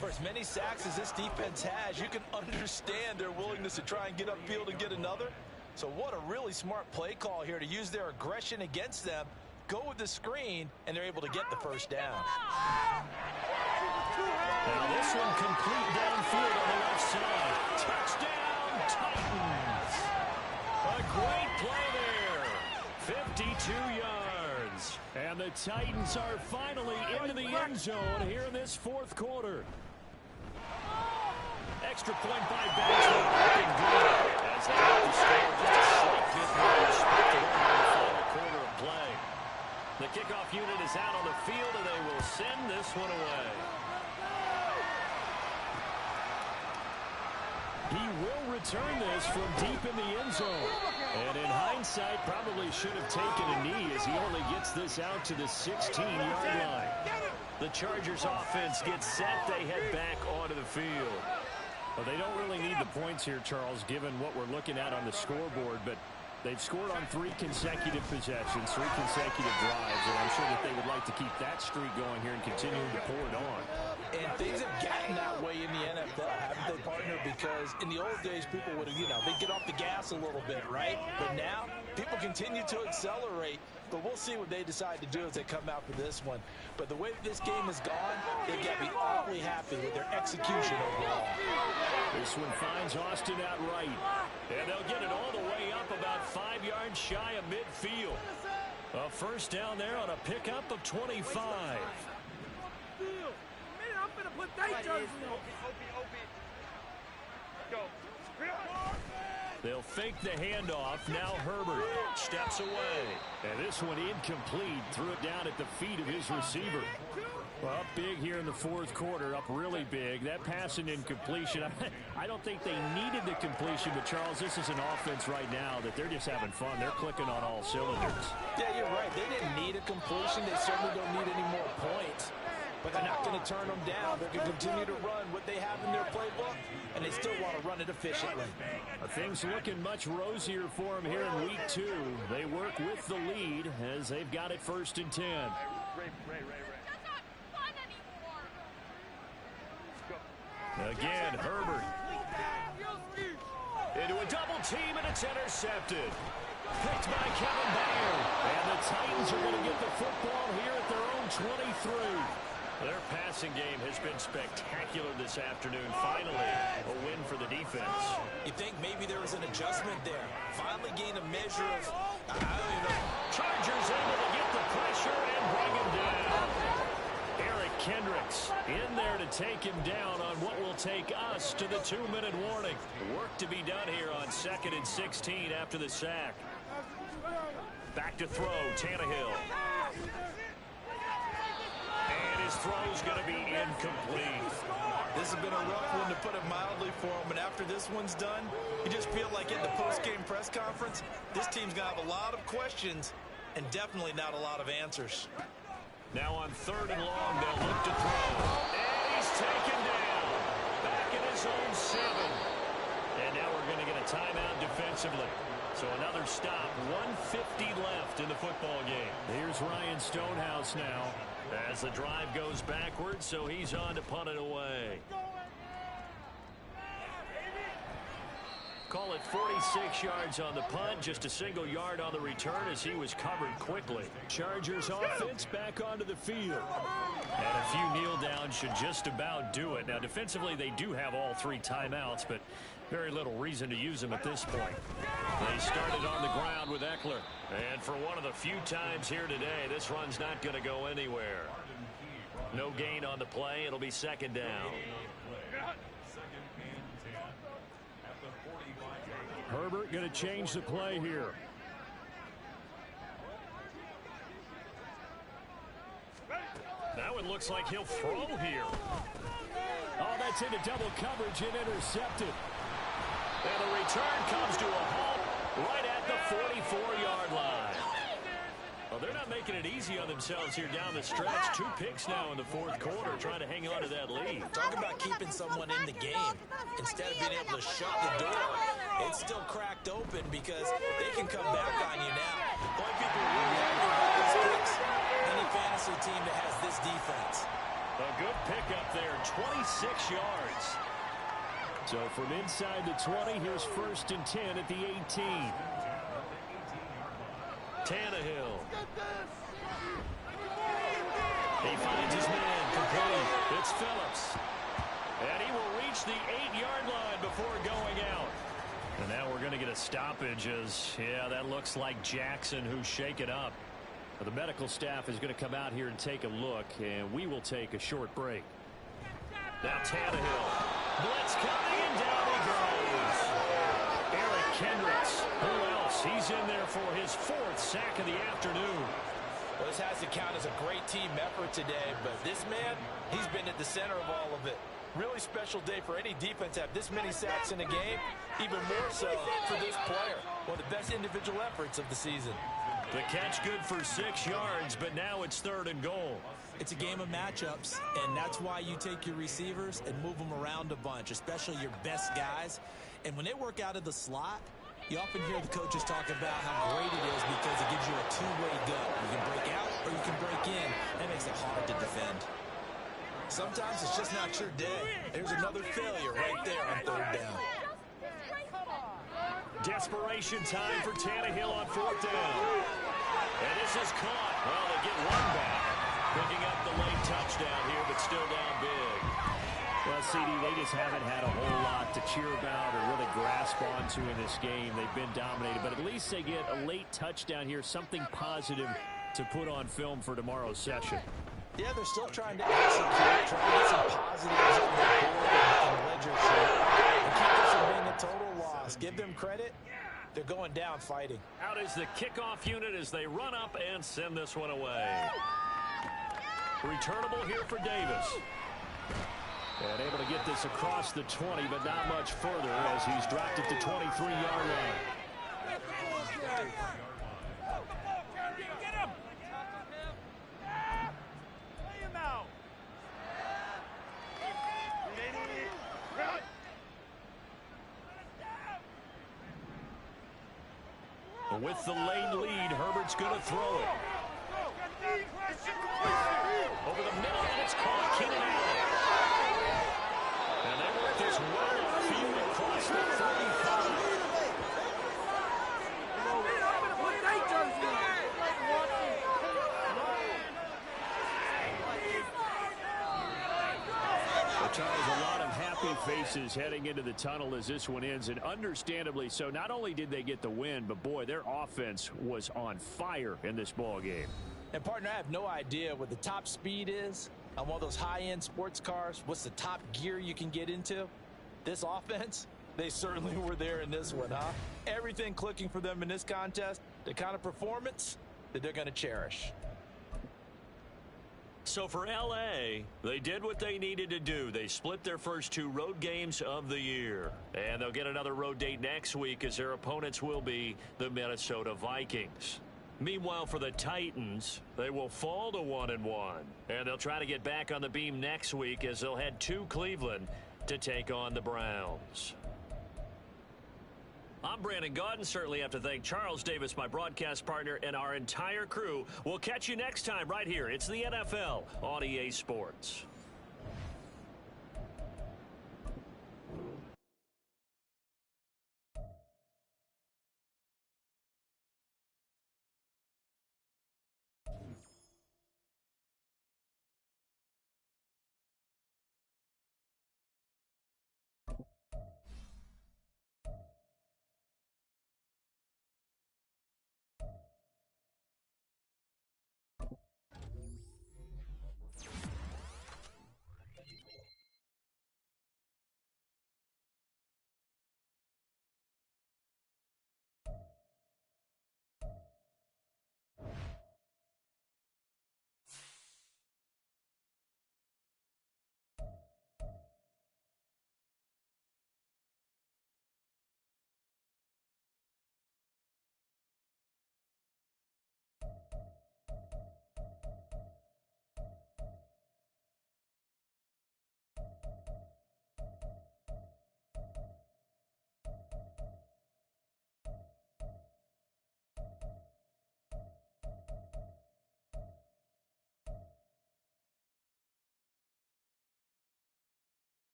For as many sacks as this defense has, you can understand their willingness to try and get upfield and get another. So what a really smart play call here to use their aggression against them, go with the screen, and they're able to get the first down. Now this one complete downfield on the left side. Touchdown, Titans. A great play there. 52 yards. And the Titans are finally into the end zone here in this fourth quarter. Extra point by Baxter. Looking good as they have to score just a slight bit more respected over the final quarter of play. The kickoff unit is out on the field, and they will send this one away. He will return this from deep in the end zone. And in hindsight, probably should have taken a knee as he only gets this out to the 16-yard line. The Chargers offense gets set. They head back onto the field. Well, they don't really need the points here, Charles, given what we're looking at on the scoreboard. But they've scored on 3 consecutive possessions, 3 consecutive drives. And I'm sure that they would like to keep that streak going here and continuing to pour it on. And things have gotten that way in the NFL, haven't they, partner? Because in the old days, people would have, they'd get off the gas a little bit, right? But now, people continue to accelerate. But we'll see what they decide to do as they come out for this one. But the way that this game has gone, they've got to be awfully happy with their execution overall. This one finds Austin out right. And they'll get it all the way up about 5 yards shy of midfield. A first down there on a pickup of 25. They'll fake the handoff. Now Herbert steps away. And this one incomplete. Threw it down at the feet of his receiver. Well, up big here in the fourth quarter. Up really big. That pass and incompletion. I don't think they needed the completion. But, Charles, this is an offense right now that they're just having fun. They're clicking on all cylinders. Yeah, you're right. They didn't need a completion. They certainly don't need any more points. But they're not going to turn them down. They're going to continue to run what they have in their playbook, and they still want to run it efficiently. Things looking much rosier for them here in week 2. They work with the lead as they've got it 1st and 10. Again, Herbert. Into a double team, and it's intercepted. Picked by Kevin Byard. And the Titans are going to get the football here at their own 23. Their passing game has been spectacular this afternoon. Finally, a win for the defense. You think maybe there was an adjustment there. Finally gained a measure of, I don't even know. Chargers able to get the pressure and bring him down. Eric Kendricks in there to take him down on what will take us to the 2-minute warning. Work to be done here on 2nd and 16 after the sack. Back to throw, Tannehill. And his throw's going to be incomplete. This has been a rough one, to put it mildly, for him. And after this one's done, you just feel like at the post-game press conference, this team's going to have a lot of questions and definitely not a lot of answers. Now on 3rd and long, they'll look to throw. And he's taken down. Back in his own 7. And now we're going to get a timeout defensively. So another stop. 1:50 left in the football game. Here's Ryan Stonehouse now as the drive goes backwards, so he's on to punt it away. Call it 46 yards on the punt, just a single yard on the return as he was covered quickly. Chargers offense back onto the field. And a few kneel downs should just about do it. Now defensively they do have all 3 timeouts, but very little reason to use them at this point. They started on the ground with Eckler. And for one of the few times here today, this run's not going to go anywhere. No gain on the play. It'll be 2nd down. Herbert going to change the play here. Now it looks like he'll throw here. Oh, that's into double coverage and intercepted. And the return comes to a halt right at the 44-yard line. Well, they're not making it easy on themselves here down the stretch. 2 picks now in the fourth quarter, trying to hang on to that lead. Talk about keeping someone in the game. Instead of being able to shut the door, it's still cracked open because they can come back on you now. Boy, people are really happy about those picks. Any fantasy team that has this defense. A good pickup there, 26 yards. So from inside the 20, here's 1st and 10 at the 18. Tannehill. He finds his man, complete. It's Phillips. And he will reach the 8-yard line before going out. And now we're going to get a stoppage as, yeah, that looks like Jackson who's shaken up. The medical staff is going to come out here and take a look, and we will take a short break. Now Tannehill. Blitz coming, and down he goes. Eric Kendricks. Who else? He's in there for his 4th sack of the afternoon. Well, this has to count as a great team effort today, but this man, he's been at the center of all of it. Really special day for any defense to have this many sacks in a game, even more so for this player. One of the best individual efforts of the season. The catch good for 6 yards, but now it's 3rd and goal. It's a game of matchups, and that's why you take your receivers and move them around a bunch, especially your best guys. And when they work out of the slot, you often hear the coaches talk about how great it is because it gives you a two-way go. You can break out or you can break in. That makes it hard to defend. Sometimes it's just not your day. There's another failure right there on 3rd down. Desperation time for Tannehill on 4th down. And this is caught. Well, they get one back. Picking up the late touchdown here, but still down big. Well, CD, they just haven't had a whole lot to cheer about or really grasp onto in this game. They've been dominated, but at least they get a late touchdown here, something positive to put on film for tomorrow's session. Yeah, they're still trying to execute, trying to get some positives on the board and ledger sheet, and keep this from being a total loss. Give them credit. They're going down fighting. Out is the kickoff unit as they run up and send this one away. Returnable here for Davis. And able to get this across the 20, but not much further as he's dropped at the 23-yard line. With the late lead, Herbert's going to throw it. Over the middle, and it's caught. Keenan Allen. And they work this well upfield across the 35. Charles, a lot of happy faces heading into the tunnel as this one ends, and understandably so. Not only did they get the win, but boy, their offense was on fire in this ball game. And partner, I have no idea what the top speed is on one of those high-end sports cars. What's the top gear you can get into? This offense, they certainly were there in this one, huh? Everything clicking for them in this contest, the kind of performance that they're going to cherish. So for L.A., they did what they needed to do. They split their first 2 road games of the year. And they'll get another road date next week as their opponents will be the Minnesota Vikings. Meanwhile, for the Titans, they will fall to 1-1. And they'll try to get back on the beam next week as they'll head to Cleveland to take on the Browns. I'm Brandon Gaudin. Certainly have to thank Charles Davis, my broadcast partner, and our entire crew. We'll catch you next time right here. It's the NFL on EA Sports.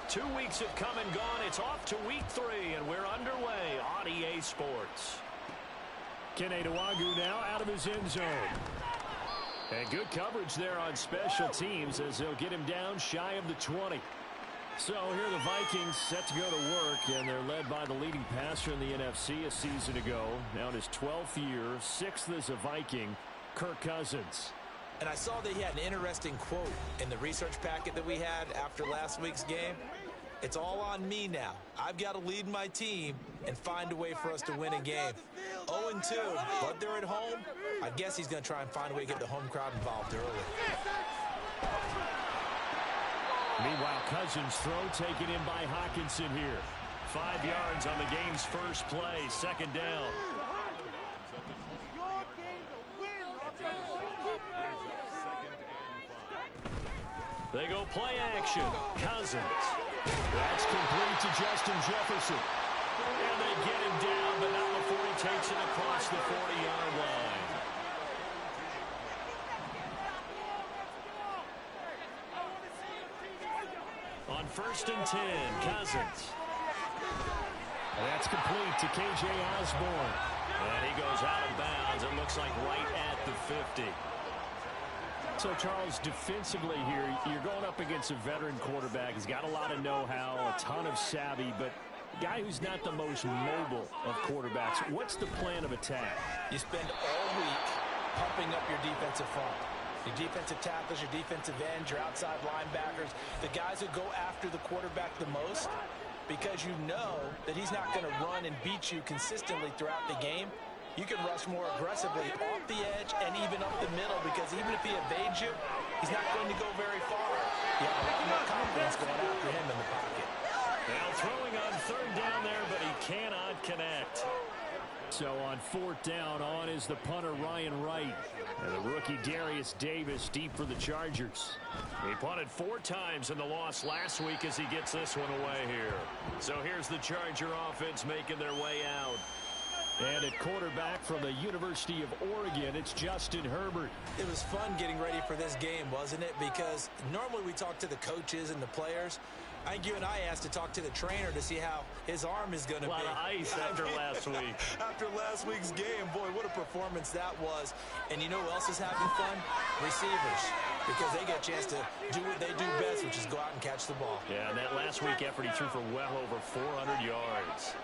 2 weeks have come and gone. It's off to week 3, and we're underway on EA Sports. Kene Nwangwu now out of his end zone. And good coverage there on special teams as they'll get him down shy of the 20. So here are the Vikings set to go to work, and they're led by the leading passer in the NFC a season ago. Now in his 12th year, 6th as a Viking, Kirk Cousins. And I saw that he had an interesting quote in the research packet that we had after last week's game. It's all on me now. I've got to lead my team and find a way for us to win a game. 0-2, but they're at home. I guess he's going to try and find a way to get the home crowd involved early. Meanwhile, Cousins' throw taken in by Hockenson here. 5 yards on the game's first play, second down. They go play action. Cousins. That's complete to Justin Jefferson. And they get him down, but not before he takes it across the 40-yard line. On 1st and 10, Cousins. That's complete to K.J. Osborne. And he goes out of bounds. It looks like right at the 50. So, Charles, defensively here, you're going up against a veteran quarterback. He's got a lot of know-how, a ton of savvy, but a guy who's not the most mobile of quarterbacks. What's the plan of attack? You spend all week pumping up your defensive front. Your defensive tackles, your defensive ends, your outside linebackers, the guys who go after the quarterback the most, because you know that he's not going to run and beat you consistently throughout the game. You can rush more aggressively off the edge and even up the middle, because even if he evades you, he's not going to go very far. You have a lot more confidence going after him in the pocket. Now throwing on 3rd down there, but he cannot connect. So on 4th down, on is the punter Ryan Wright. And the rookie Darius Davis deep for the Chargers. He punted 4 times in the loss last week as he gets this one away here. So here's the Charger offense making their way out. And at quarterback from the University of Oregon, it's Justin Herbert. It was fun getting ready for this game, wasn't it? Because normally we talk to the coaches and the players. I think you and I asked to talk to the trainer to see how his arm is going to be. A lot of ice after last week. After last week's game, boy, what a performance that was. And you know who else is having fun? Receivers. Because they get a chance to do what they do best, which is go out and catch the ball. Yeah, and that last week effort, he threw for well over 400 yards.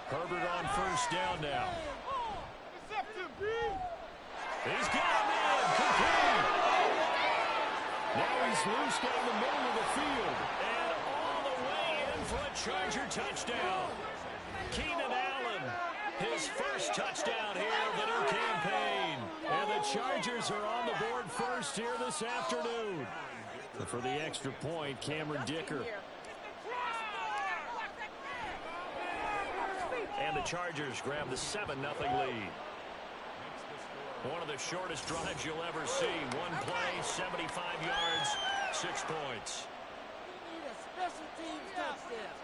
Herbert on 1st down now. He's got him in. Complete. Now he's loose down the middle of the field. And all the way in for a Charger touchdown. Keenan Allen, his first touchdown here of the new campaign. And the Chargers are on the board first here this afternoon. And for the extra point, Cameron Dicker. And the Chargers grab the 7-0 lead. One of the shortest drives you'll ever see. One play, 75 yards, 6 points. We need a special teams touchdown.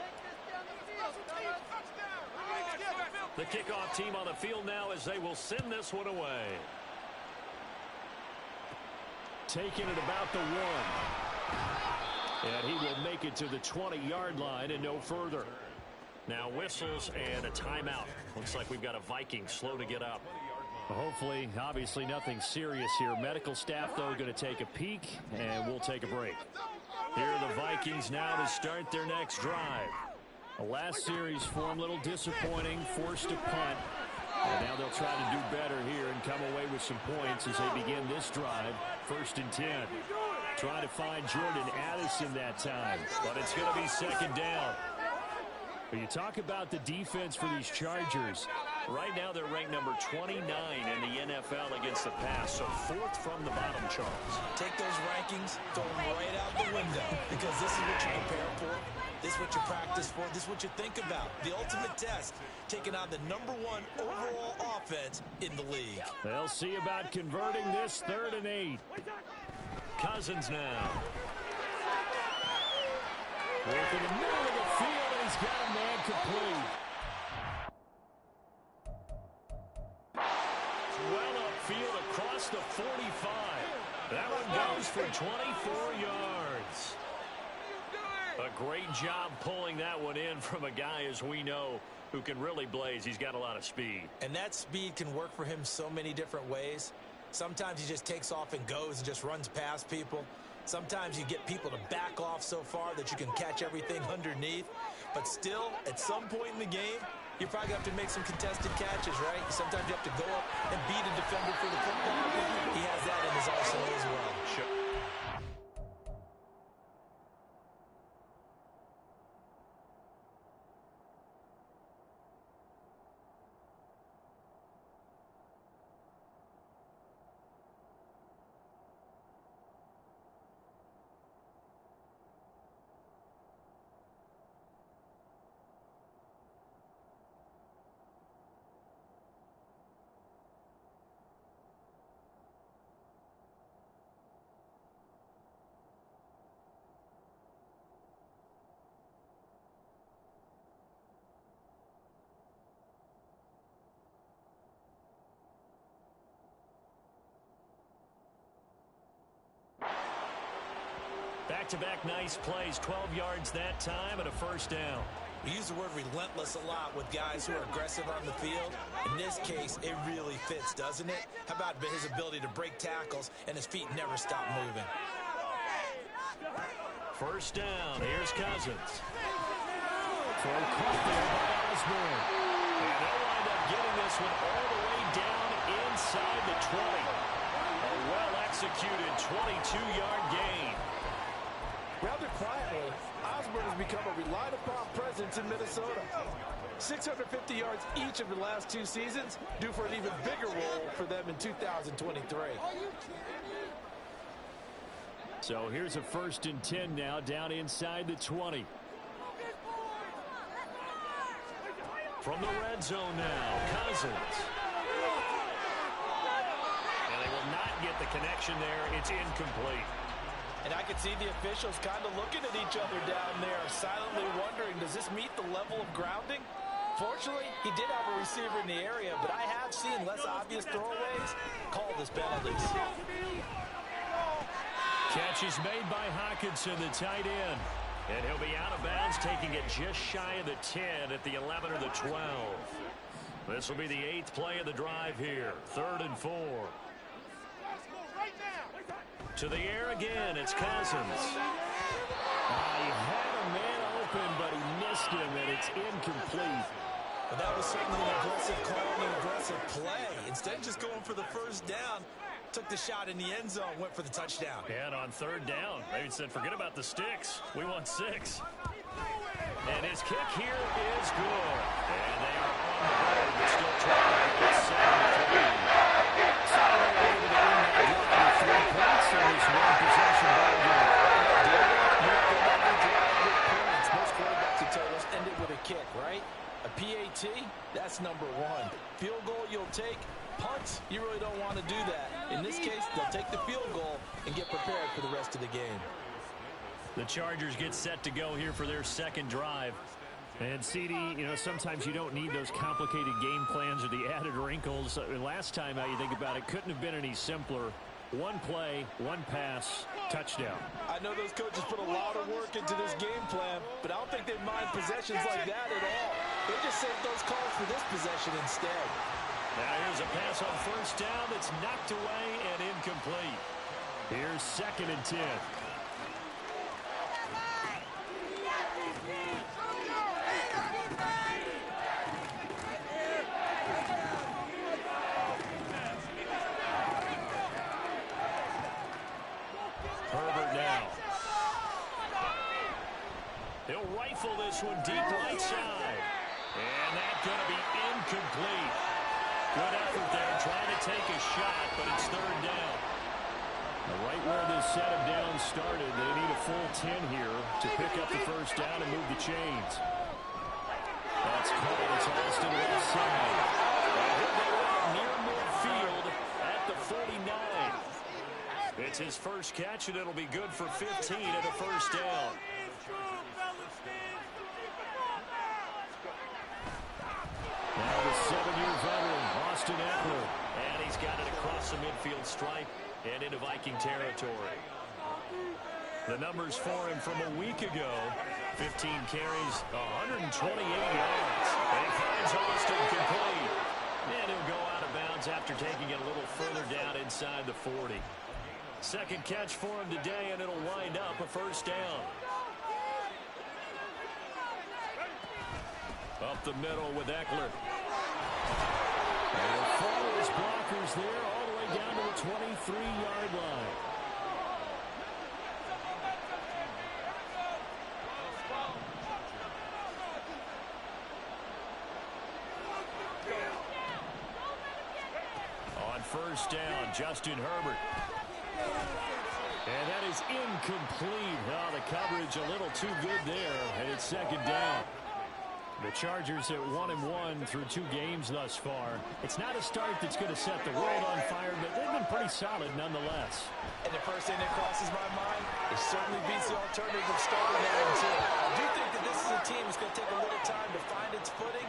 The kickoff team on the field now as they will send this one away. Taking it about the 1. And he will make it to the 20-yard line and no further. Now whistles and a timeout. Looks like we've got a Viking slow to get up. Hopefully, obviously nothing serious here. Medical staff, though, going to take a peek, and we'll take a break. Here are the Vikings now to start their next drive. The last series for them, a little disappointing, forced to punt. And now they'll try to do better here and come away with some points as they begin this drive. 1st and 10. Trying to find Jordan Addison that time, but it's going to be 2nd down. But you talk about the defense for these Chargers. Right now they're ranked number 29 in the NFL against the pass, so 4th from the bottom, Charles. Take those rankings, throw them right out the window, because this is what you prepare for, this is what you practice for, this is what you think about. The ultimate test, taking on the number 1 overall offense in the league. They'll see about converting this 3rd and 8. Cousins now. Working in the middle of the field, and he's got a man complete. Well upfield across the 45. That one goes for 24 yards. A great job pulling that one in from a guy, as we know, who can really blaze. He's got a lot of speed. And that speed can work for him so many different ways. Sometimes he just takes off and goes and just runs past people. Sometimes you get people to back off so far that you can catch everything underneath. But still, at some point in the game, you're probably going to have to make some contested catches, right? Sometimes you have to go up and beat a defender for the football. He has that in his arsenal as well. Sure. Back-to-back nice plays, 12 yards that time and a first down. We use the word relentless a lot with guys who are aggressive on the field. In this case, it really fits, doesn't it? How about his ability to break tackles and his feet never stop moving? First down, here's Cousins. For Crawford by Osborne. And they'll wind up getting this one all the way down inside the 20. A well-executed 22-yard gain. Rather quietly, Osborne has become a relied-upon presence in Minnesota. 650 yards each of the last 2 seasons, due for an even bigger role for them in 2023. So here's a 1st and 10 now, down inside the 20. From the red zone now, Cousins. And they will not get the connection there. It's incomplete. And I could see the officials kind of looking at each other down there, silently wondering, does this meet the level of grounding? Fortunately, he did have a receiver in the area, but I have seen less obvious throwaways called as penalties. Catch is made by Hawkinson, the tight end. And he'll be out of bounds, taking it just shy of the 10 at the 11 or the 12. This will be the 8th play of the drive here. 3rd and 4. To the air again, it's Cousins. He had a man open, but he missed him, and it's incomplete. But that was certainly an aggressive call and an aggressive play. Instead of just going for the first down, took the shot in the end zone, went for the touchdown. And on 3rd down, they said, forget about the sticks. We want 6. And his kick here is good. And they are on the board, but still trying to make this 7-3. So they're able to win that drive with 3 points in this one-possession ball game. Most quarterbacks, you tell us, ended with a kick, right? A PAT, that's number 1. Field goal you'll take. Punts, you really don't want to do that. In this case, they'll take the field goal and get prepared for the rest of the game. The Chargers get set to go here for their 2nd drive. And, CD, you know, sometimes you don't need those complicated game plans or the added wrinkles. Last time, how you think about it, couldn't have been any simpler. 1 play, 1 pass, touchdown. I know those coaches put a lot of work into this game plan, but I don't think they mind possessions like that at all. They just save those calls for this possession instead. Now here's a pass on 1st down that's knocked away and incomplete. Here's 2nd and 10. Herbert now. He'll rifle this one deep right side. And that's going to be incomplete. Good effort there, trying to take a shot, but it's 3rd down. Right where this set of downs started, they need a full 10 here to pick up the 1st down and move the chains. That's caught. It's Austin left side. And he'll go out near midfield at the 49. It's his first catch, and it'll be good for 15 and a 1st down. Now the 7-year veteran, Austin Eckler. And he's got it across the midfield stripe. and into Viking territory. The numbers for him from a week ago: 15 carries, 128 yards. And he finds Austin complete. And he'll go out of bounds after taking it a little further down inside the 40. Second catch for him today, and it'll wind up a first down. Up the middle with Eckler. And follows blockers there all the way down to the 23-yard line. On first down, Justin Herbert. And that is incomplete. Oh, the coverage a little too good there, and it's second down. The Chargers at 1-1 through 2 games thus far. It's not a start that's going to set the world on fire, but they've been pretty solid nonetheless. And the first thing that crosses my mind, it certainly beats the alternative of starting there too. I do think that this is a team that's going to take a little time to find its footing.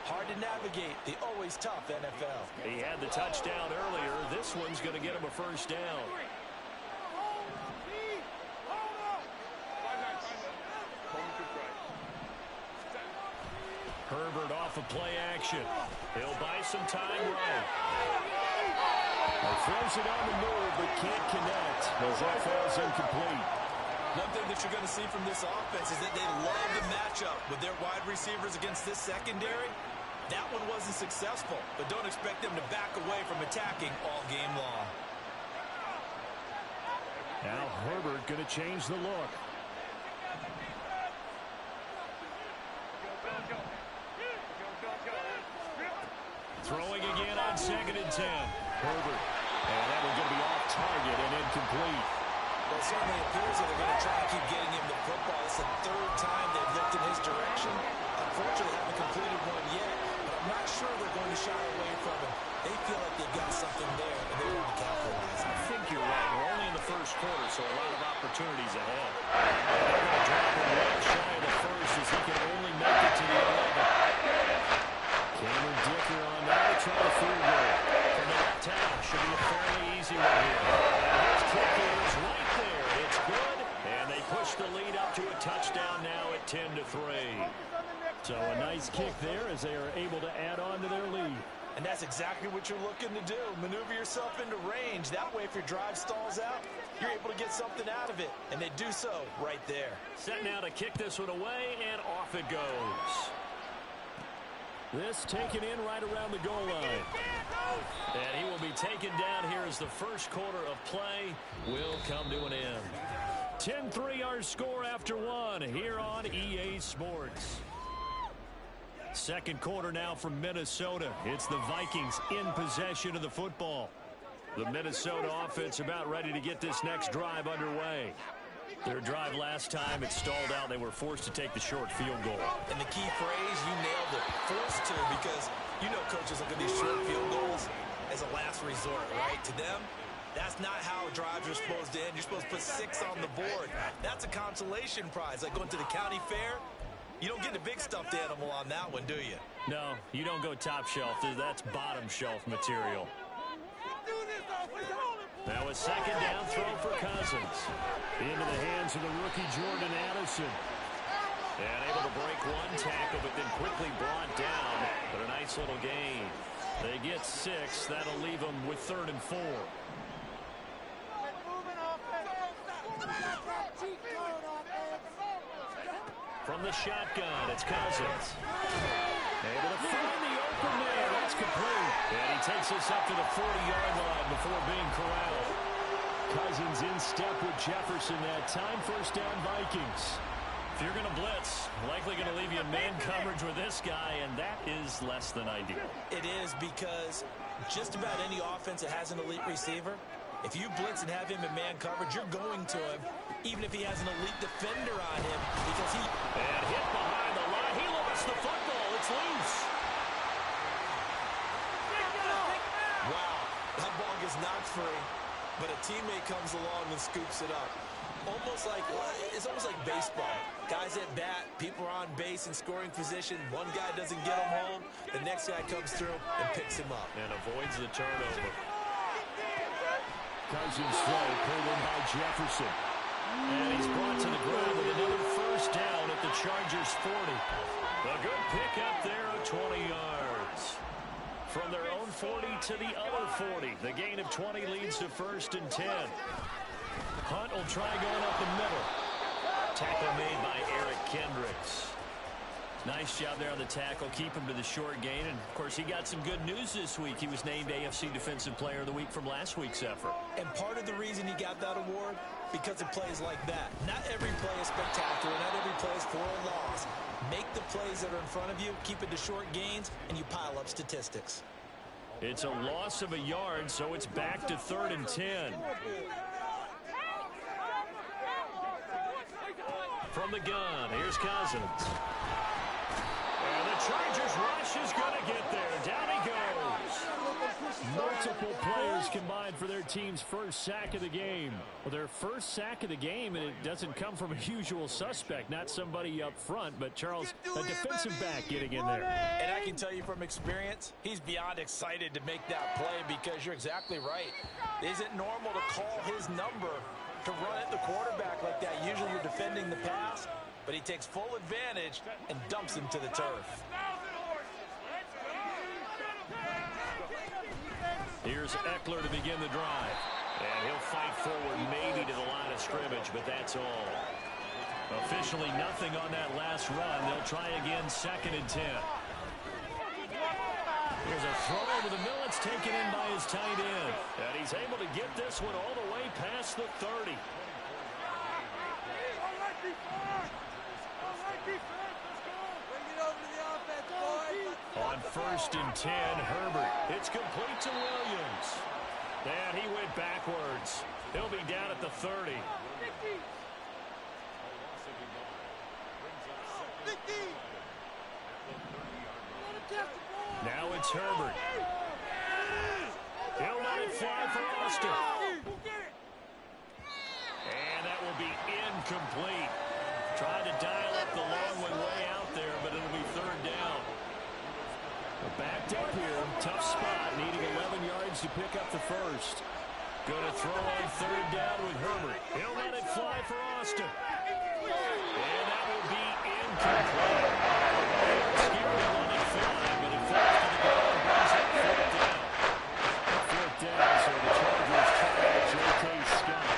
Hard to navigate the always tough NFL. He had the touchdown earlier. This one's going to get him a first down. Herbert off of play action. He'll buy some time running. He throws it on the move, but can't connect as that falls incomplete. One thing that you're going to see from this offense is that they love the matchup with their wide receivers against this secondary. That one wasn't successful, but don't expect them to back away from attacking all game long. Now Herbert going to change the look. Throwing again on 2nd and 10. Herbert. And that one's going to be off target and incomplete. Well, it certainly appears that they're going to try to keep getting him the football. It's the 3rd time they've looked in his direction. Unfortunately, they haven't completed one yet, but I'm not sure they're going to shy away from him. They feel like they've got something there, and they want to capitalize. I think you're right. We're only in the first quarter, so a lot of opportunities ahead. And they're going to drop him right shy of the first as he can only make it to the 11. Cameron Dicker on now to try to field goal. From the left tackle, should be a fairly easy one here. And his kick is right there. It's good. And they push the lead up to a touchdown now at 10-3. So a nice kick there as they are able to add on to their lead. And that's exactly what you're looking to do. Maneuver yourself into range. That way, if your drive stalls out, you're able to get something out of it. And they do so right there. Set now to kick this one away, and off it goes. This taken in right around the goal line. And he will be taken down here as the first quarter of play will come to an end. 10-3 our score after 1 here on EA Sports. Second quarter now from Minnesota. It's the Vikings in possession of the football. The Minnesota offense about ready to get this next drive underway. Their drive last time, it stalled out. They were forced to take the short field goal. And the key phrase, you nailed it, forced to, because you know coaches look at these short field goals as a last resort, right? To them, that's not how drives are supposed to end. You're supposed to put 6 on the board. That's a consolation prize, like going to the county fair. You don't get the big stuffed animal on that one, do you? No, you don't go top shelf. That's bottom shelf material. Now a second down throw for Cousins. Into the hands of the rookie Jordan Addison. And able to break one tackle, but then quickly brought down. But a nice little gain. They get 6. That'll leave them with 3rd and 4. From the shotgun, it's Cousins. Able to find the open man. That's complete. And he takes us up to the 40-yard line before being corralled. Cousins in step with Jefferson that time. First down, Vikings. If you're going to blitz, likely going to leave you in man coverage with this guy, and that is less than ideal. It is, because just about any offense that has an elite receiver, if you blitz and have him in man coverage, you're going to him, even if he has an elite defender on him, because he... And hit behind the line. He lost the football. It's loose. Wow, that ball gets knocked free, but a teammate comes along and scoops it up. It's almost like baseball. Guys at bat, people are on base in scoring position. One guy doesn't get him home. The next guy comes through and picks him up. And avoids the turnover. Cousins throw pulled in by Jefferson. And he's brought to the ground with another first down at the Chargers' 40. A good pickup there of 20 yards. From their own 40 to the other 40. The gain of 20 leads to 1st and 10. Hunt will try going up the middle. Tackle made by Eric Kendricks. Nice job there on the tackle. Keep him to the short gain. And, of course, he got some good news this week. He was named AFC Defensive Player of the Week from last week's effort. And part of the reason he got that award, because of plays like that. Not every play is spectacular. Not every play is for a loss. Make the plays that are in front of you, keep it to short gains, and you pile up statistics. It's a loss of a yard, so it's back to 3rd and 10. From the gun, here's Cousins. And the Chargers rush is going to get there. Down he goes. Multiple players combined for their team's first sack of the game. Well, their first sack of the game, and it doesn't come from a usual suspect, not somebody up front, but Charles, a defensive back getting in there. And I can tell you from experience, he's beyond excited to make that play because you're exactly right. It isn't normal to call his number to run at the quarterback like that. Usually you're defending the pass, but he takes full advantage and dumps him to the turf. Here's Eckler to begin the drive. And he'll fight forward maybe to the line of scrimmage, but that's all. Officially nothing on that last run. They'll try again 2nd and 10. Here's a throw over the middle. It's taken in by his tight end. And he's able to get this one all the way past the 30. On 1st and 10, Herbert. It's complete to Williams. And he went backwards. He'll be down at the 30. Now it's Herbert. He'll let it fly for Austin. And that will be incomplete. Tried to dial up the long one way out there, but it'll be 3rd down. Backed up here. Tough spot. Needing 11 yards to pick up the first. Going to throw on 3rd down with Herbert. He'll let it fly for Austin. And that will be incomplete. Scared to let it fly, but it falls to the ground. Brings up 4th down. 4th down, so the Chargers try J.K. Scott.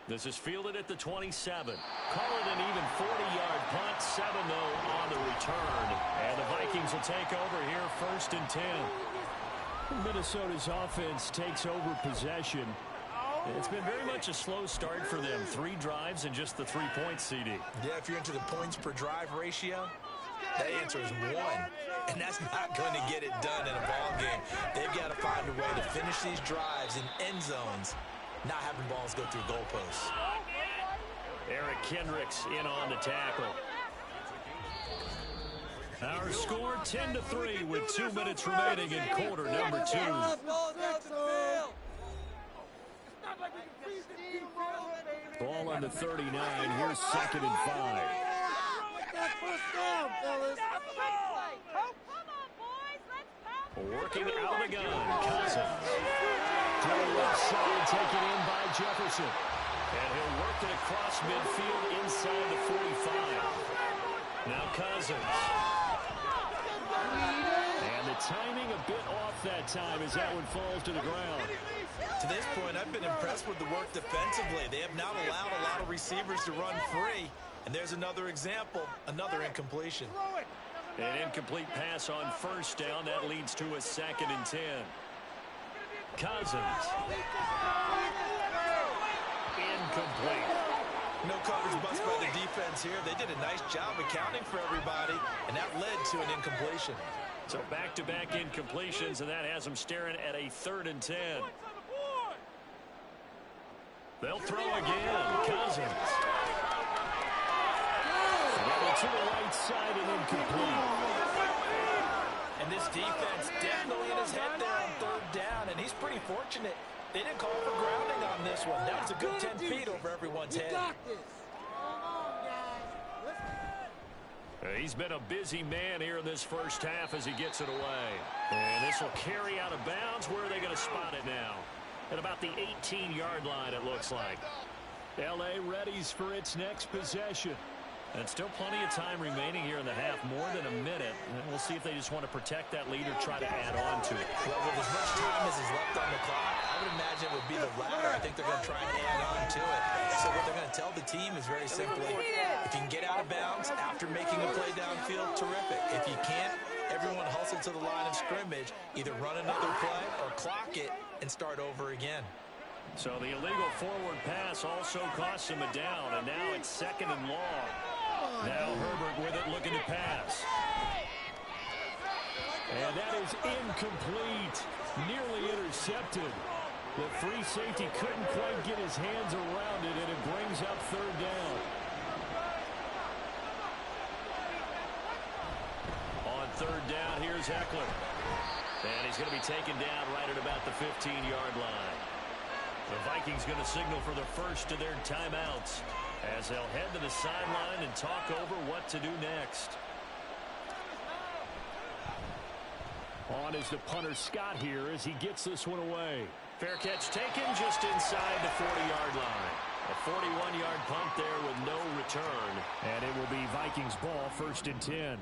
This is fielded at the 27. Call it an even 40-yard punt. 7, though, on the return. And the Vikings will take over here 1st and 10. Minnesota's offense takes over possession. It's been very much a slow start for them. 3 drives and just the 3 points, CD. Yeah, if you're into the points per drive ratio, that answer is 1. And that's not going to get it done in a ball game. They've got to find a way to finish these drives in end zones, not having balls go through goalposts. Eric Kendricks in on the tackle. Our score 10-3 with 2 minutes remaining in quarter number 2. Ball on the 39. Here's 2nd and 5. Working out the gun. Cousins. To the left side, taken in by Jefferson. And he'll work it across midfield inside the 45. Now Cousins. And the timing a bit off that time as that one falls to the ground. To this point, I've been impressed with the work defensively. They have not allowed a lot of receivers to run free. And there's another example, another incompletion. An incomplete pass on 1st down. That leads to a 2nd and 10. Cousins. Incomplete. No coverage bust by the defense here. They did a nice job accounting for everybody, and that led to an incompletion. So back-to-back incompletions, and that has them staring at a 3rd and 10. They'll throw again. Cousins. To the right side and incomplete. And this defense definitely in his head there on 3rd down, and he's pretty fortunate. They didn't call for grounding on this one. That was a good 10 feet over everyone's head. We got this. Come on, guys. Let's He's been a busy man here in this first half as he gets it away. And this will carry out of bounds. Where are they going to spot it now? At about the 18-yard line, it looks like. L.A. readies for its next possession. And still plenty of time remaining here in the half, more than a minute. And we'll see if they just want to protect that lead or try to add on to it. Well, with as much time as is left on the clock, I would imagine it would be the latter. I think they're going to try and add on to it. So what they're going to tell the team is very simply, if you can get out of bounds after making a play downfield, terrific. If you can't, everyone hustle to the line of scrimmage, either run another play or clock it and start over again. So the illegal forward pass also costs him a down, and now it's 2nd and long. Now Herbert with it, looking to pass. And that is incomplete. Nearly intercepted. The free safety couldn't quite get his hands around it, and it brings up 3rd down. On 3rd down, here's Eckler. And he's going to be taken down right at about the 15-yard line. The Vikings going to signal for the first of their timeouts as they'll head to the sideline and talk over what to do next. On is the punter Scott here as he gets this one away. Fair catch taken just inside the 40-yard line. A 41-yard punt there with no return. And it will be Vikings ball, 1st and 10.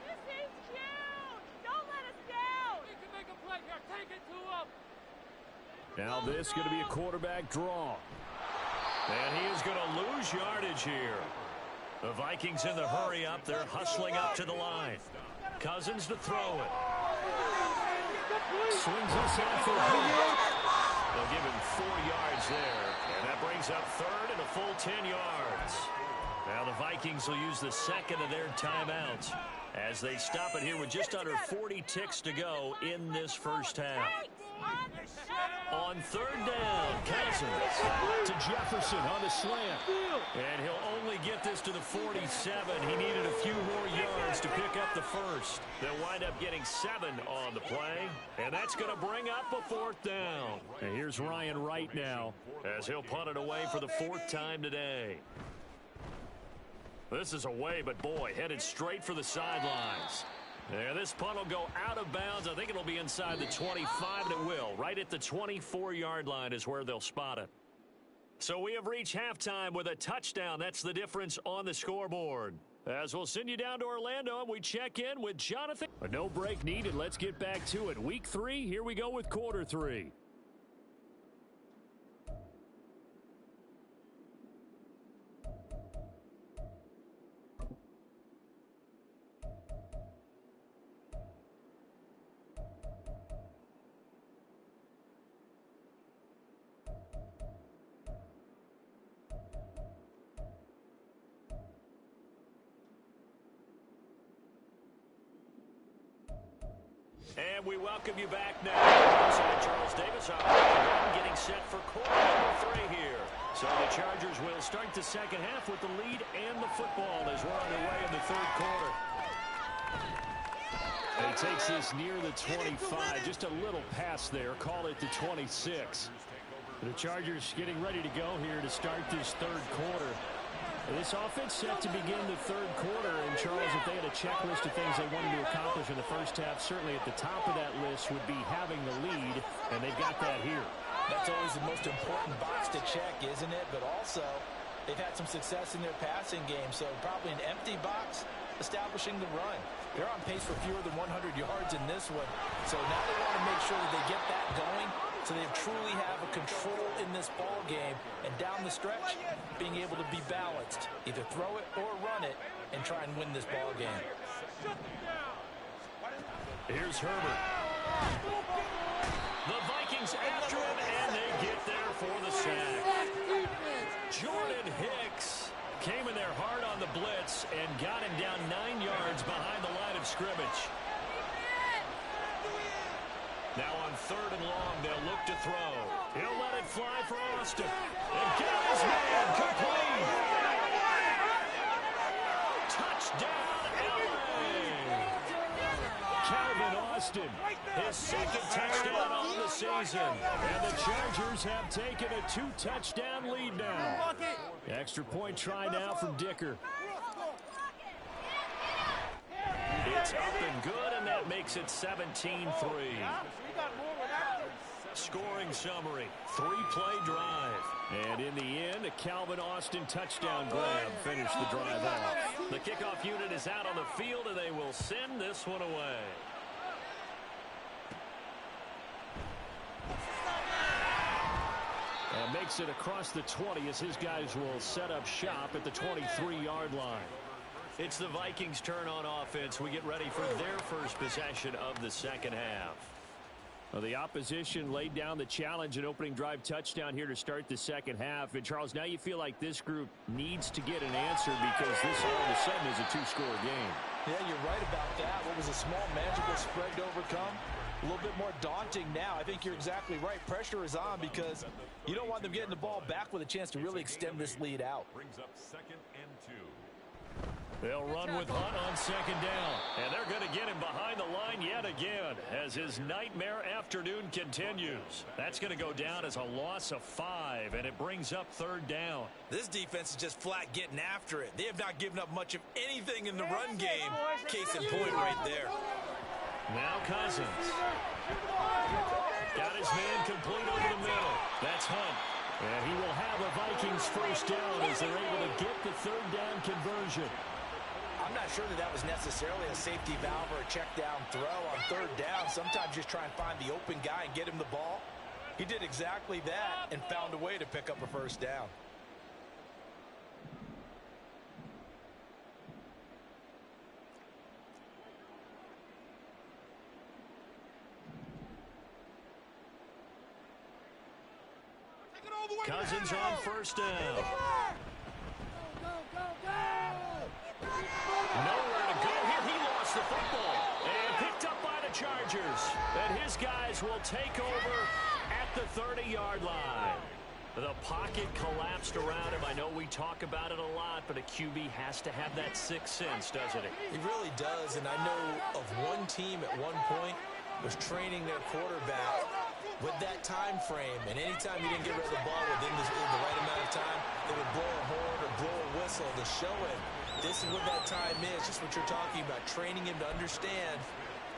This is huge! Don't let us down! We can make a play here. Take it to him! Now this is going to be a quarterback draw. And he is going to lose yardage here. The Vikings in the hurry up. They're hustling up to the line. Cousins to throw it. Swings this out for Herbert. They'll give him 4 yards there. And that brings up 3rd and a full 10 yards. Now the Vikings will use the 2nd of their timeouts as they stop it here with just under 40 ticks to go in this first half. On 3rd down, Cousins to Jefferson on the slant. And he'll only get this to the 47. He needed a few more yards to pick up the first. They'll wind up getting 7 on the play. And that's going to bring up a 4th down. And here's Ryan Wright now, as he'll punt it away for the 4th time today. This is away, but boy, headed straight for the sidelines. And this punt will go out of bounds. I think it'll be inside the 25, and it will. Right at the 24-yard line is where they'll spot it. So we have reached halftime with a touchdown. That's the difference on the scoreboard. As we'll send you down to Orlando, and we check in with Jonathan. A no break needed. Let's get back to it. Week 3, here we go with quarter 3. And we welcome you back now. Alongside Charles Davis, getting set for quarter number 3 here. So the Chargers will start the second half with the lead and the football as we're underway in the 3rd quarter. And he takes this near the 25, just a little pass there. Call it the 26. The Chargers getting ready to go here to start this 3rd quarter. This offense set to begin the 3rd quarter, and Charles, if they had a checklist of things they wanted to accomplish in the first half, certainly at the top of that list would be having the lead, and they've got that here. That's always the most important box to check, isn't it? But also, they've had some success in their passing game, so probably an empty box establishing the run. They're on pace for fewer than 100 yards in this one, so now they want to make sure that they get that going so they truly have a control in this ball game, and down the stretch, being able to be balanced, either throw it or run it, and try and win this ball game. Here's Herbert. The Vikings after him, and they get there for the sack. Jordan Hicks came in there hard on the blitz and got him down 9 yards behind the line of scrimmage. Now on 3rd and long, they'll look to throw. He'll let it fly for Austin. And got his man complete. Touchdown, LA. Calvin Austin, his 2nd touchdown on the season. And the Chargers have taken a 2-touchdown lead now. Extra point try now from Dicker. It's up and good, and that makes it 17-3. Scoring summary, 3-play drive. And in the end, a Calvin Austin touchdown grab finished the drive off. The kickoff unit is out on the field, and they will send this one away. And makes it across the 20 as his guys will set up shop at the 23-yard line. It's the Vikings' turn on offense. We get ready for their first possession of the second half. Well, the opposition laid down the challenge, an opening drive touchdown here to start the second half. And, Charles, now you feel like this group needs to get an answer because this all of a sudden is a two-score game. Yeah, you're right about that. What was a small, manageable spread to overcome? A little bit more daunting now. I think you're exactly right. Pressure is on because you don't want them getting the ball back with a chance to really extend this lead out. Brings up 2nd and 2. They'll run with Hunt on second down. And they're going to get him behind the line yet again as his nightmare afternoon continues. That's going to go down as a loss of 5, and it brings up 3rd down. This defense is just flat getting after it. They have not given up much of anything in the run game. Case in point right there. Now Cousins. Got his man complete over the middle. That's Hunt. And he will have a Vikings first down as they're able to get the 3rd down conversion. I'm not sure that was necessarily a safety valve or a check down throw on 3rd down. Sometimes just try and find the open guy and get him the ball. He did exactly that and found a way to pick up a first down. Cousins on first down. Nowhere to go here. He lost the football and picked up by the Chargers. And his guys will take over at the 30-yard line. The pocket collapsed around him. I know we talk about it a lot, but a QB has to have that sixth sense, doesn't he? He really does, and I know of one team at one point was training their quarterback with that time frame, and anytime he didn't get rid of the ball within the right amount of time, they would blow a horn or blow a whistle to show him this is what that time is, just what you're talking about, training him to understand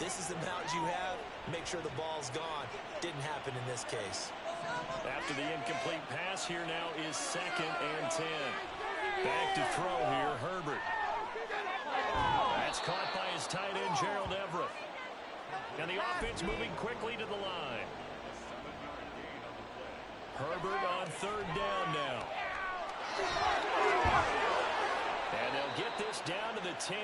this is the amount you have, make sure the ball's gone. Didn't happen in this case. After the incomplete pass, here now is 2nd and 10. Back to throw here, Herbert. That's caught by his tight end, Gerald Everett. And the offense moving quickly to the line. Herbert on 3rd down now. And they'll get this down to the 10.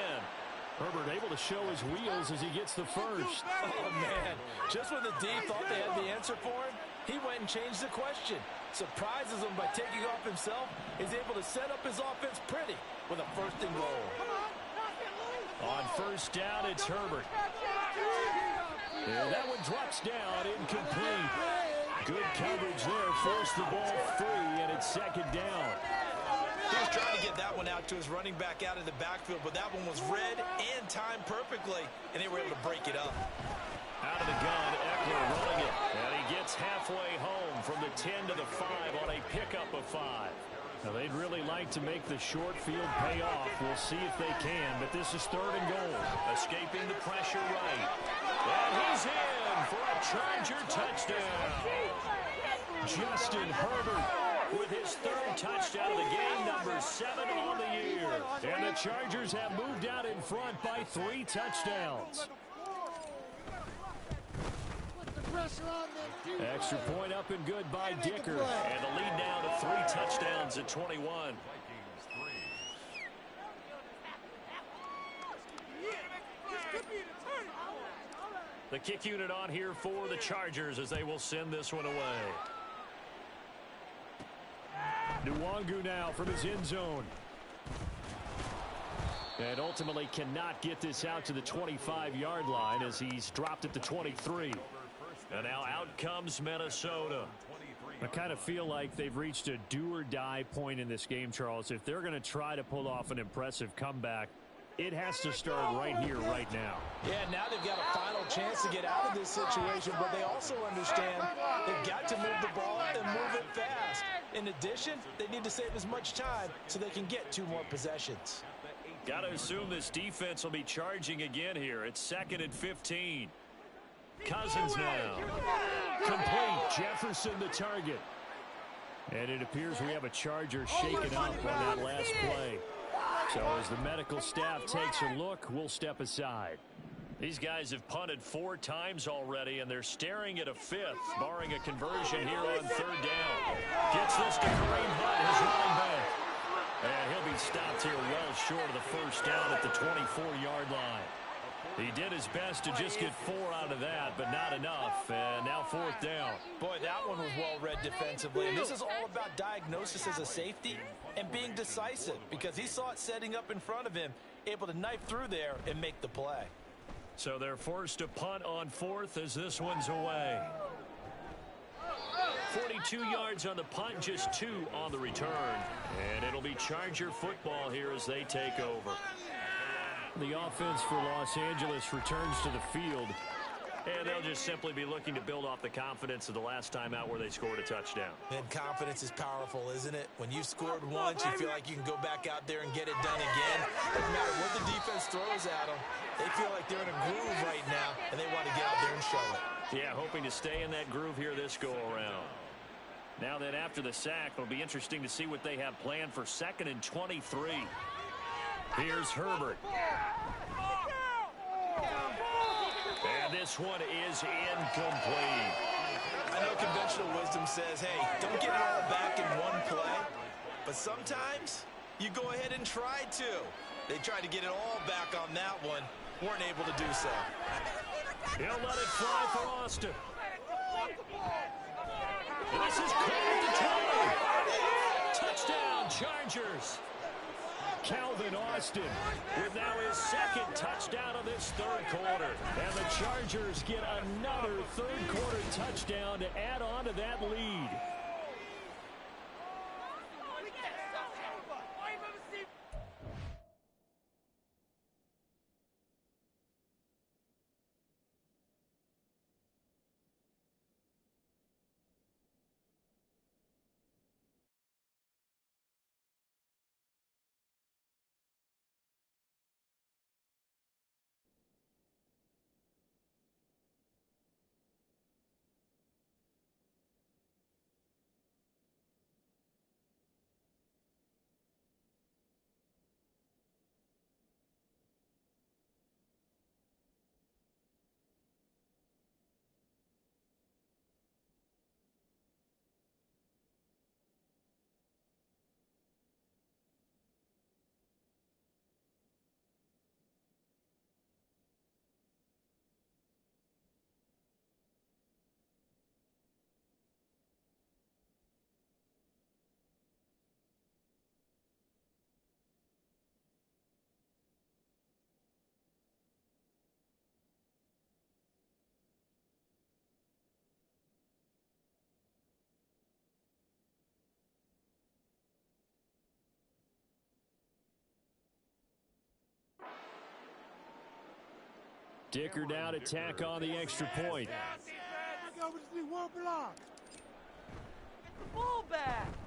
Herbert able to show his wheels as he gets the first. Oh, man. Just when the D thought they had the answer for him, he went and changed the question. Surprises him by taking off himself. He's able to set up his offense pretty with a 1st and goal. On first down, it's Herbert. And that one drops down, incomplete. Good coverage there, forced the ball free, and it's 2nd down. He was trying to get that one out to his running back out of the backfield, but that one was read and timed perfectly, and they were able to break it up. Out of the gun, Eckler running it, and he gets halfway home from the 10 to the 5 on a pickup of 5. Now, they'd really like to make the short field pay off. We'll see if they can, but this is 3rd and goal. Escaping the pressure right. And he's in for a Charger touchdown. Justin Herbert with his 3rd touchdown of the game, number 7 on the year. And the Chargers have moved out in front by 3 touchdowns. Extra point up and good by Dicker. And the lead now to 3 touchdowns at 21. The kick unit on here for the Chargers as they will send this one away. Nwangu now from his end zone. And ultimately cannot get this out to the 25-yard line as he's dropped at the 23. And now out comes Minnesota. I kind of feel like they've reached a do-or-die point in this game, Charles. If they're going to try to pull off an impressive comeback, it has to start right here, right now. Yeah, now they've got a final chance to get out of this situation, but they also understand they've got to move the ball and move it fast. In addition, they need to save as much time so they can get 2 more possessions. Got to assume this defense will be charging again here. It's 2nd and 15. Cousins now. Complete. Jefferson the target. And it appears we have a Charger shaken up on that last play. So as the medical staff takes a look, we'll step aside. These guys have punted 4 times already, and they're staring at a 5th, barring a conversion here on 3rd down. Gets this to Kareem Hunt, his running back. And he'll be stopped here well short of the 1st down at the 24-yard line. He did his best to just get 4 out of that, but not enough. And now 4th down. Boy, that one was well read defensively. And this is all about diagnosis as a safety and being decisive, because he saw it setting up in front of him, able to knife through there and make the play. So they're forced to punt on 4th as this one's away. 42 yards on the punt, just 2 on the return. And it'll be Charger football here as they take over. The offense for Los Angeles returns to the field. And they'll just simply be looking to build off the confidence of the last time out where they scored a touchdown. And confidence is powerful, isn't it? When you've scored once, you feel like you can go back out there and get it done again. No matter what the defense throws at them, they feel like they're in a groove right now, and they want to get out there and show it. Yeah, hoping to stay in that groove here this go-around. Now then, after the sack, it'll be interesting to see what they have planned for 2nd and 23. Here's Herbert. And this one is incomplete. I know conventional wisdom says, hey, don't get it all back in one play. But sometimes you go ahead and try to. They tried to get it all back on that one. Weren't able to do so. He'll let it fly for Austin. This is called the touchdown, Chargers. Calvin Austin with now his 2nd touchdown of this 3rd quarter. And the Chargers get another 3rd quarter touchdown to add on to that lead. Dicker down to tack on the extra point.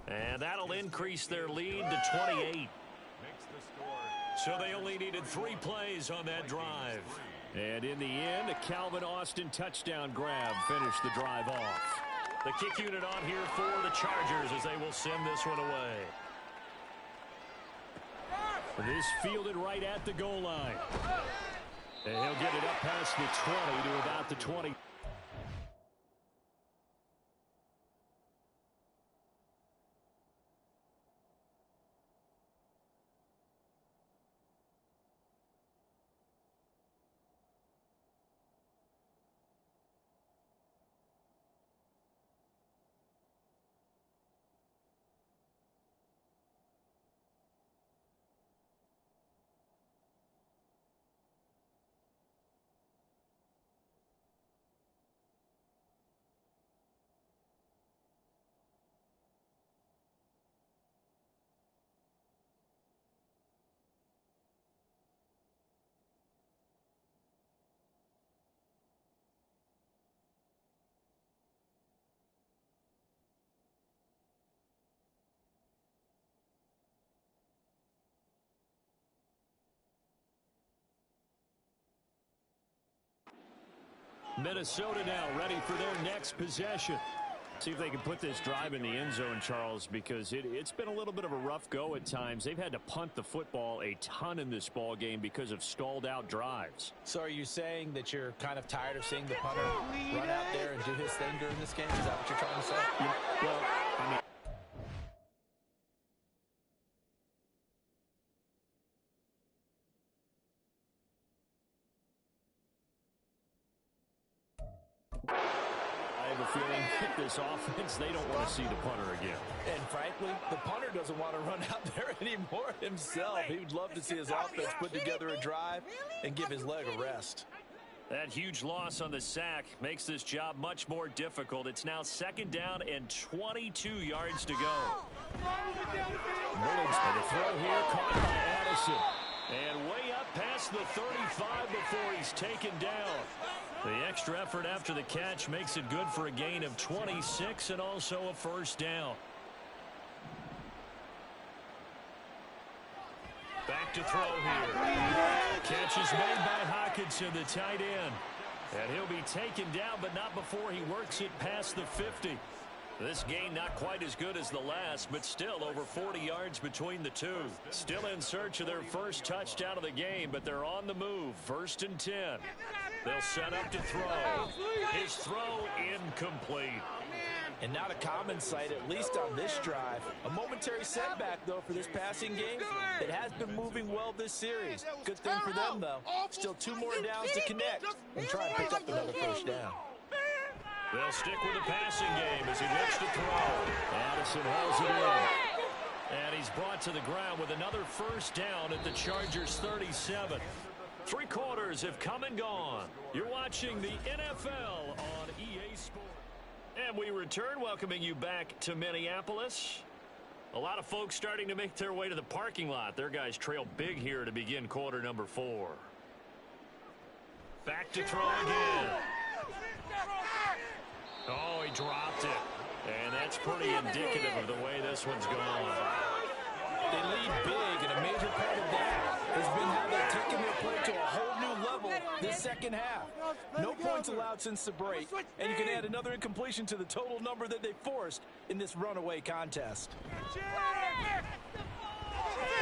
And that'll increase their lead to 28. So they only needed 3 plays on that drive. And in the end, a Calvin Austin touchdown grab finished the drive off. The kick unit on here for the Chargers as they will send this one away. This fielded right at the goal line. And he'll get it up past the 20 to about the 20. Minnesota now ready for their next possession. See if they can put this drive in the end zone, Charles, because it's been a little bit of a rough go at times. They've had to punt the football a ton in this ball game because of stalled out drives. So are you saying that you're kind of tired of seeing the punter run out there and do his thing during this game? Is that what you're trying to say? Yeah, well, I mean, I have a feeling that this offense, they don't want to see the punter again. And frankly, the punter doesn't want to run out there anymore himself. He would love to see his offense put together a drive and give his leg a rest. That huge loss on the sack makes this job much more difficult. It's now 2nd down and 22 yards to go. Mullins for the throw here, caught by Addison. And way up past the 35 before he's taken down. The extra effort after the catch makes it good for a gain of 26 and also a 1st down. Back to throw here. Catch is made by Hockenson, the tight end. And he'll be taken down, but not before he works it past the 50. This gain not quite as good as the last, but still over 40 yards between the two. Still in search of their first touchdown of the game, but they're on the move. 1st and 10. They'll set up to throw. His throw incomplete. And not a common sight, at least on this drive. A momentary setback, though, for this passing game. It has been moving well this series. Good thing for them, though. Still 2 more downs to connect and try and pick up another 1st down. They'll stick with the passing game as he looks to throw. Addison hauls it in. And he's brought to the ground with another 1st down at the Chargers' 37. 3 quarters have come and gone. You're watching the NFL on EA Sports. And we return, welcoming you back to Minneapolis. A lot of folks starting to make their way to the parking lot. Their guys trail big here to begin quarter number 4. Back to throw again. Oh, he dropped it. And that's pretty indicative of the way this one's gone. They lead big, and a major part of that has been how they've taken their play to a whole new level this 2nd half. No points allowed since the break, and you can add another incompletion to the total number that they forced in this runaway contest.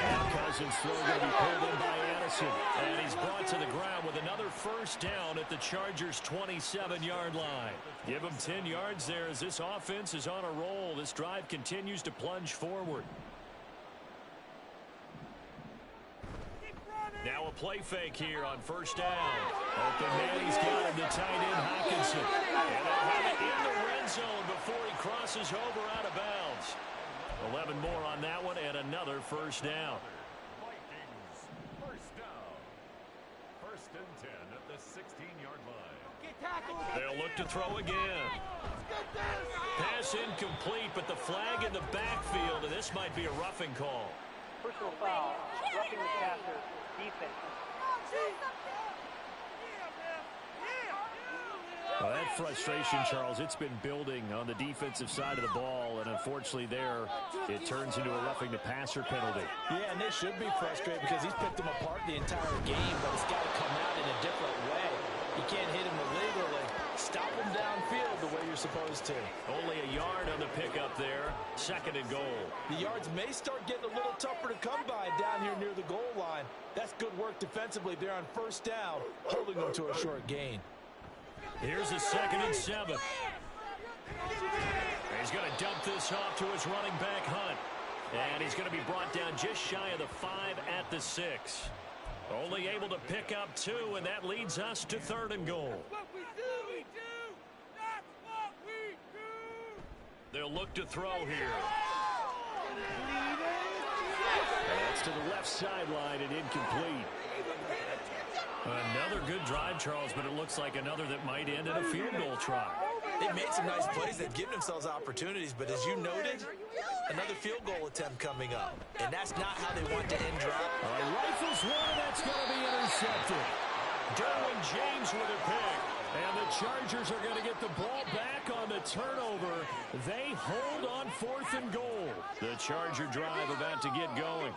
Now Cousins' throw going to be pulled in by Addison. And he's brought to the ground with another 1st down at the Chargers' 27-yard line. Give him 10 yards there as this offense is on a roll. This drive continues to plunge forward. Now a play fake here on 1st down. Open man, he's got him, the tight end Hockenson. And they'll have it in the red zone before he crosses over out of bounds. 11 more on that one and another 1st down. Vikings, 1st down. 1st and 10 at the 16-yard line. They'll look to throw again. Pass incomplete, but the flag in the backfield, and this might be a roughing call. Personal foul, roughing the passer, defense. Well, that frustration, Charles, it's been building on the defensive side of the ball, and unfortunately there it turns into a roughing the passer penalty. Yeah, and they should be frustrated because he's picked them apart the entire game, but it's got to come out in a different way. You can't hit him illegally. Stop him downfield the way you're supposed to. Only a yard on the pickup there. 2nd and goal. The yards may start getting a little tougher to come by down here near the goal line. That's good work defensively there on 1st down, holding them to a short gain. Here's a 2nd and 7. He's going to dump this off to his running back, Hunt. And he's going to be brought down just shy of the 5 at the 6. Only able to pick up 2, and that leads us to 3rd and goal. They'll look to throw here. That's to the left sideline and incomplete. Another good drive, Charles, but it looks like another that might end in a field goal try. They've made some nice plays. They've given themselves opportunities, but as you noted, another field goal attempt coming up. And that's not how they want to end drive. Rifles one, that's going to be intercepted. Derwin James with a pick. And the Chargers are going to get the ball back on the turnover. They hold on 4th and goal. The Charger drive about to get going.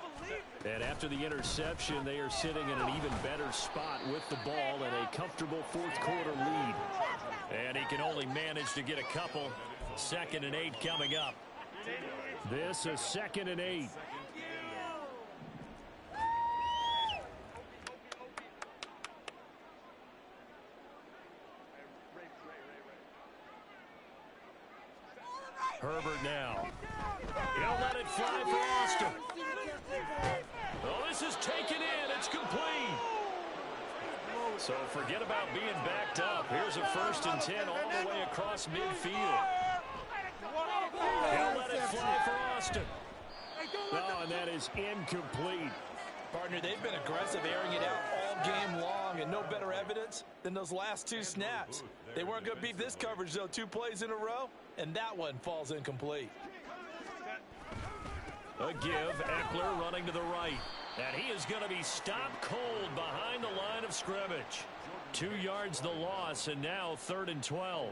And after the interception, they are sitting in an even better spot with the ball and a comfortable 4th quarter lead. And he can only manage to get a couple. 2nd and 8 coming up. This is 2nd and 8. Herbert now. He'll let it fly for Austin. Oh, this is taken in. It's complete. So forget about being backed up. Here's a 1st and 10 all the way across midfield. He'll let it fly for Austin. Oh, and that is incomplete. Partner, they've been aggressive, airing it out all game long, and no better evidence than those last 2 snaps. They weren't going to beat this coverage, though, 2 plays in a row, and that one falls incomplete. A give, Eckler running to the right. And he is going to be stopped cold behind the line of scrimmage. 2 yards the loss, and now 3rd and 12.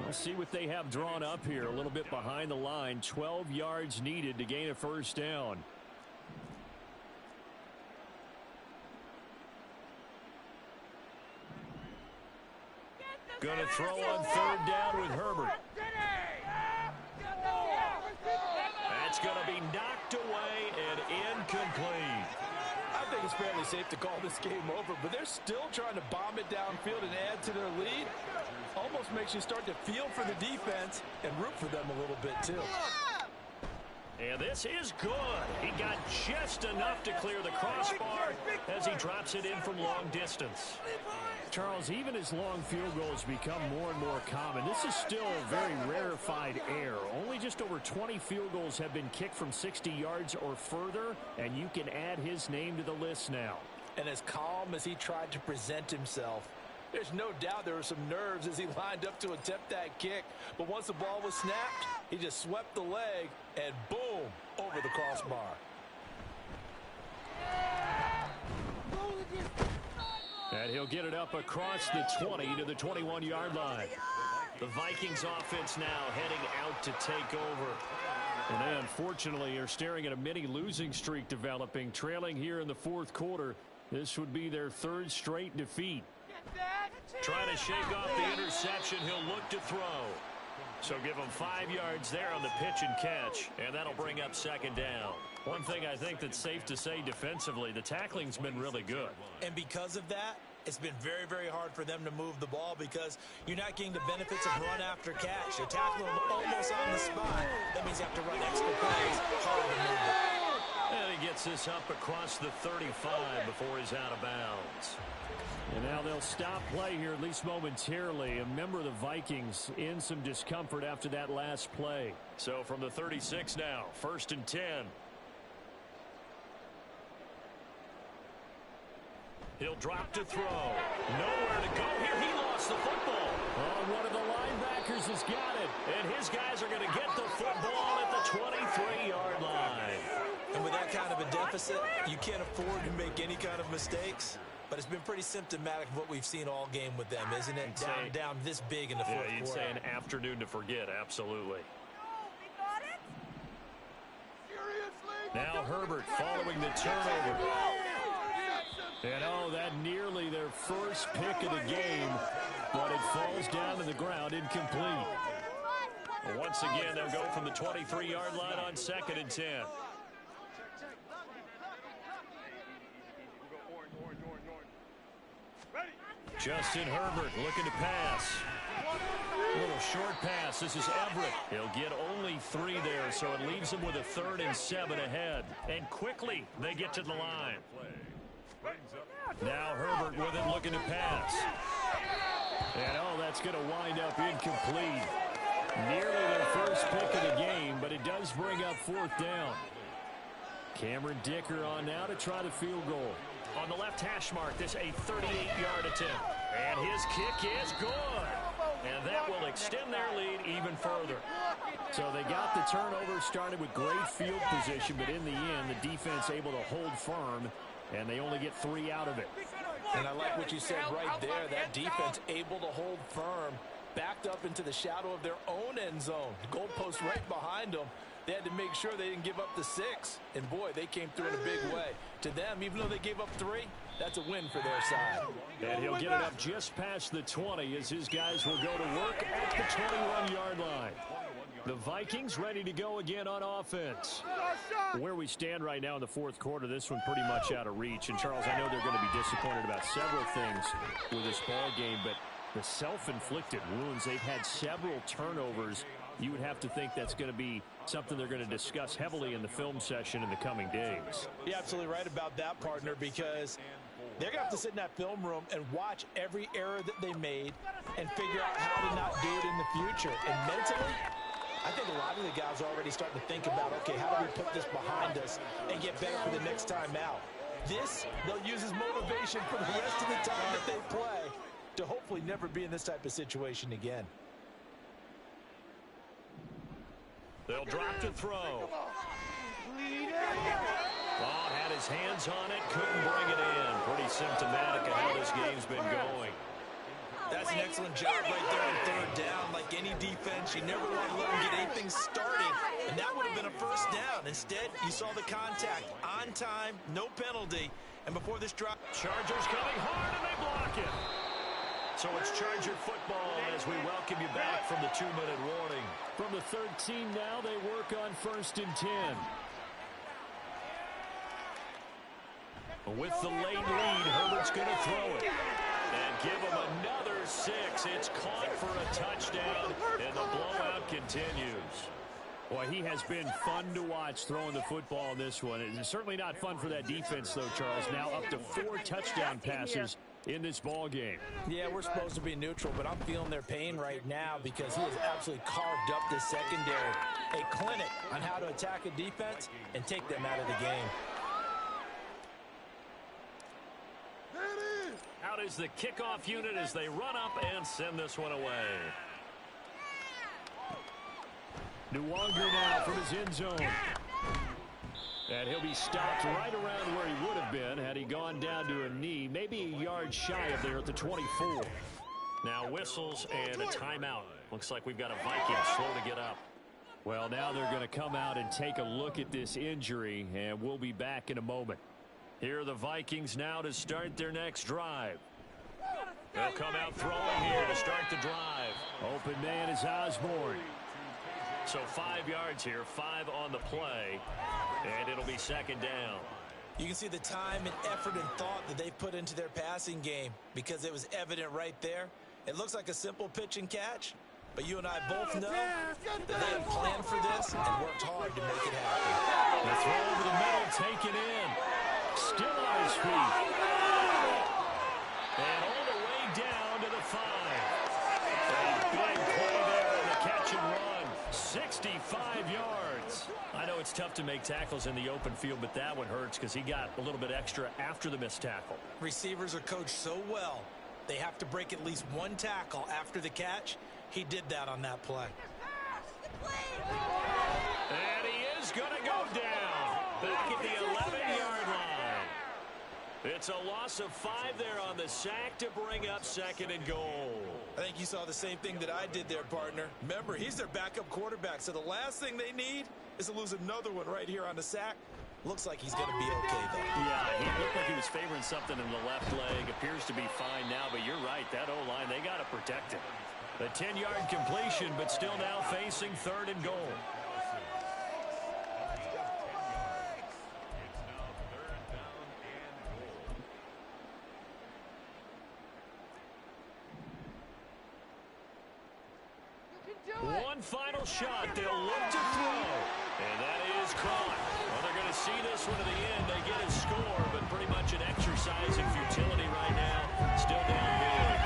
We'll see what they have drawn up here. A little bit behind the line. 12 yards needed to gain a 1st down. Going to throw on 3rd down with Herbert. That's going to be knocked away and incomplete. I think it's fairly safe to call this game over, but they're still trying to bomb it downfield and add to their lead. Almost makes you start to feel for the defense and root for them a little bit, too. And this is good. He got just enough to clear the crossbar as he drops it in from long distance. Charles, even as long field goals become more and more common, this is still a very rarefied air. Only just over 20 field goals have been kicked from 60 yards or further, and you can add his name to the list now. And as calm as he tried to present himself, there's no doubt there were some nerves as he lined up to attempt that kick. But once the ball was snapped, he just swept the leg and boom, over the crossbar. And he'll get it up across the 20 to the 21-yard line. The Vikings offense now heading out to take over. And they unfortunately are staring at a mini losing streak developing, trailing here in the 4th quarter. This would be their 3rd straight defeat. Trying to shake off the interception, he'll look to throw. So give him 5 yards there on the pitch and catch, and that'll bring up 2nd down. One thing I think that's safe to say defensively, the tackling's been really good. And because of that, it's been very, very hard for them to move the ball because you're not getting the benefits of run after catch. You're tackling them almost on the spot. That means you have to run extra plays, hard to move it. And he gets this up across the 35 before he's out of bounds. And now they'll stop play here, at least momentarily. A member of the Vikings in some discomfort after that last play. So from the 36 now, 1st and 10. He'll drop to throw. Nowhere to go here. He lost the football. Oh, one of the linebackers has got it. And his guys are going to get the football at the 23-yard line. And with that kind of a deficit, you can't afford to make any kind of mistakes. But it's been pretty symptomatic of what we've seen all game with them, isn't it? Down this big in the 4th quarter. Yeah, you'd say an afternoon to forget, absolutely. Now Herbert following the turnover. And oh, that nearly their 1st pick of the game, but it falls down to the ground, incomplete. Once again, they'll go from the 23-yard line on 2nd and 10. Justin Herbert looking to pass. A little short pass. This is Everett. He'll get only 3 there, so it leaves him with a 3rd and 7 ahead. And quickly, they get to the line. Now Herbert with it looking to pass. And oh, that's going to wind up incomplete. Nearly their 1st pick of the game, but it does bring up 4th down. Cameron Dicker on now to try the field goal. On the left hash mark, this a 38-yard attempt. And his kick is good. And that will extend their lead even further. So they got the turnover, started with great field position, but in the end, the defense able to hold firm, and they only get 3 out of it. And I like what you said right there. That defense able to hold firm, backed up into the shadow of their own end zone. The goalpost right behind them. They had to make sure they didn't give up the 6. And, boy, they came through in a big way. To them, even though they gave up 3, that's a win for their side. And he'll get it up just past the 20 as his guys will go to work at the 21-yard line. The Vikings ready to go again on offense. Where we stand right now in the fourth quarter, this one pretty much out of reach. And, Charles, I know they're going to be disappointed about several things with this ball game, but the self-inflicted wounds, they've had several turnovers. You would have to think that's going to be something they're going to discuss heavily in the film session in the coming days. You're absolutely right about that, partner, because they're going to have to sit in that film room and watch every error that they made and figure out how to not do it in the future. And mentally, I think a lot of the guys are already starting to think about, okay, how do we put this behind us and get better for the next time out? This, they'll use as motivation for the rest of the time that they play to hopefully never be in this type of situation again. They'll drop to throw. Oh, had his hands on it, couldn't bring it in. Pretty symptomatic of how this game's been going. That's an excellent job right there on third down. Like any defense, you never want to let them get anything started. And that would have been a first down. Instead, you saw the contact on time, no penalty. And before this drop, Chargers coming hard, and they block it. So it's Charger football as we welcome you back from the 2-minute warning. From the 13 now, they work on 1st and 10. With the late lead, Herbert's going to throw it. And give him another 6. It's caught for a touchdown, and the blowout continues. Boy, he has been fun to watch throwing the football in this one. It's certainly not fun for that defense, though, Charles. Now up to 4 touchdown passes in this ball game. Yeah, we're supposed to be neutral, but I'm feeling their pain right now because he has absolutely carved up this secondary. A clinic on how to attack a defense and take them out of the game. Out is the kickoff unit as they run up and send this one away. Nwonger now from his end zone. And he'll be stopped right around where he would have been had he gone down to a knee, maybe a yard shy of there at the 24. Now whistles and a timeout. Looks like we've got a Viking slow to get up. Well, now they're going to come out and take a look at this injury, and we'll be back in a moment. Here are the Vikings now to start their next drive. They'll come out throwing here to start the drive. Open man is Osborne. So 5 yards here, 5 on the play, and it'll be 2nd down. you can see the time and effort and thought that they've put into their passing game because it was evident right there. It looks like a simple pitch and catch, but you and I both know that they had planned for this and worked hard to make it happen. The throw over the middle, taken in. Still on his feet. And all the way down to the 5. A big play there in the catch and run. 65 yards. I know it's tough to make tackles in the open field, but that one hurts because he got a little bit extra after the missed tackle. Receivers are coached so well, they have to break at least one tackle after the catch. He did that on that play. And he is going to go down. Back at the 11-yard line. It's a loss of 5 there on the sack to bring up 2nd and goal. I think you saw the same thing that I did there, partner. Remember, he's their backup quarterback, so the last thing they need is to lose another one right here on the sack. Looks like he's going to be okay, though. Yeah, he looked like he was favoring something in the left leg. Appears to be fine now, but you're right. That O-line, they got to protect him. A 10-yard completion, but still now facing 3rd and goal. One final shot. They'll look to throw. And that is caught. Well, they're going to see this one to the end. They get a score, but pretty much an exercise in futility right now. Still down big.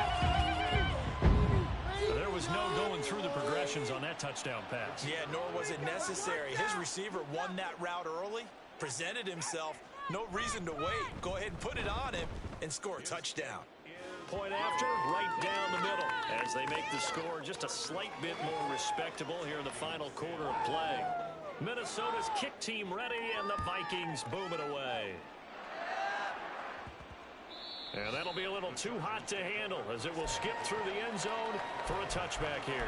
There was no going through the progressions on that touchdown pass. Yeah, nor was it necessary. His receiver won that route early, presented himself. No reason to wait. Go ahead and put it on him and score a touchdown. Point after, right down the middle. As they make the score just a slight bit more respectable here in the final quarter of play. Minnesota's kick team ready, and the Vikings boom it away. And that'll be a little too hot to handle as it will skip through the end zone for a touchback here.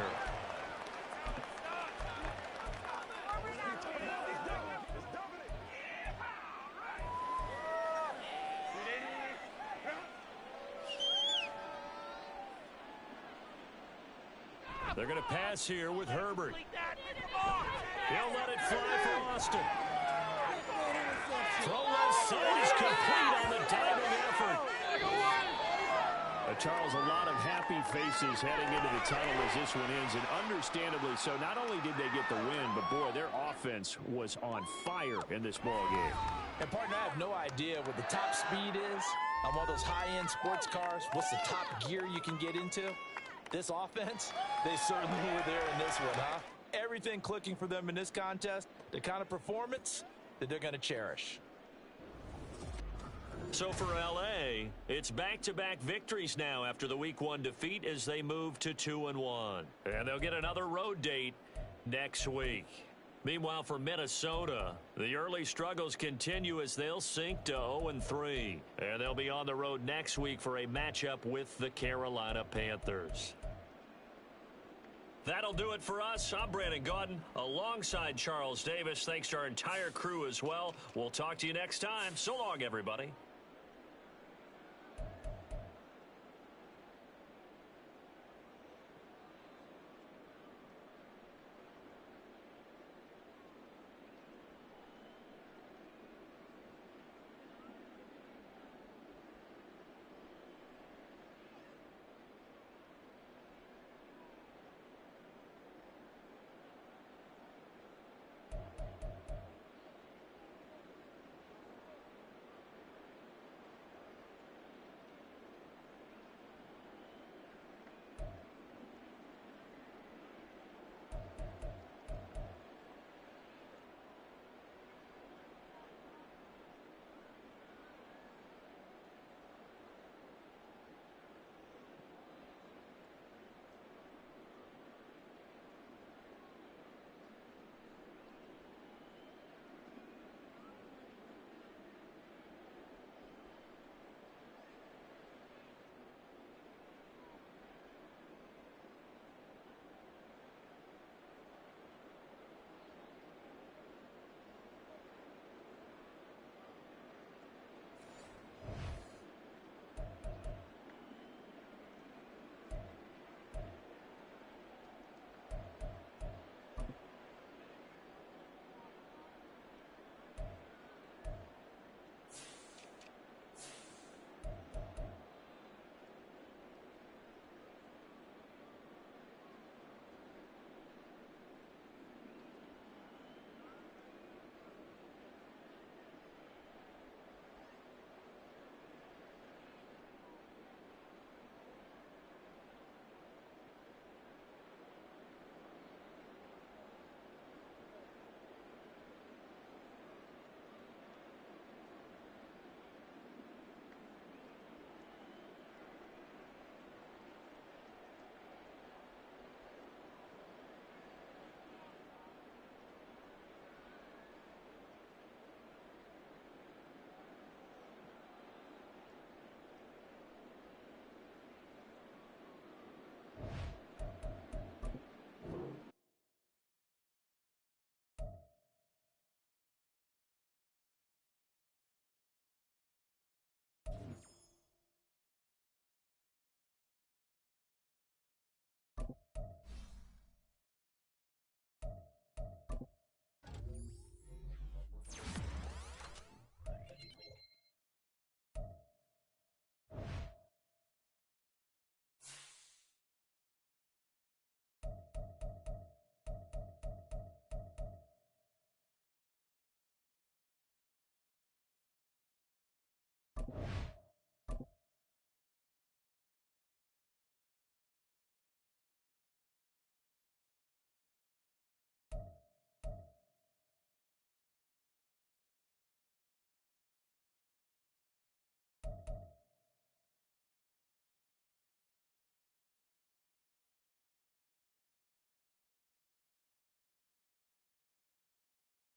They're going to pass here with Herbert. He'll let it fly for Austin. Throw left side is complete on the diving effort. Charles, a lot of happy faces heading into the tunnel as this one ends, and understandably so. Not only did they get the win, but, boy, their offense was on fire in this ball game. And, partner, I have no idea what the top speed is on one of those high-end sports cars. What's the top gear you can get into? This offense, they certainly were there in this one, huh? Everything clicking for them in this contest, the kind of performance that they're going to cherish. So for L.A., it's back-to-back victories now after the Week 1 defeat as they move to 2-1. And they'll get another road date next week. Meanwhile, for Minnesota, the early struggles continue as they'll sink to 0-3. And they'll be on the road next week for a matchup with the Carolina Panthers. That'll do it for us. I'm Brandon Gaudin alongside Charles Davis. Thanks to our entire crew as well. We'll talk to you next time. So long, everybody.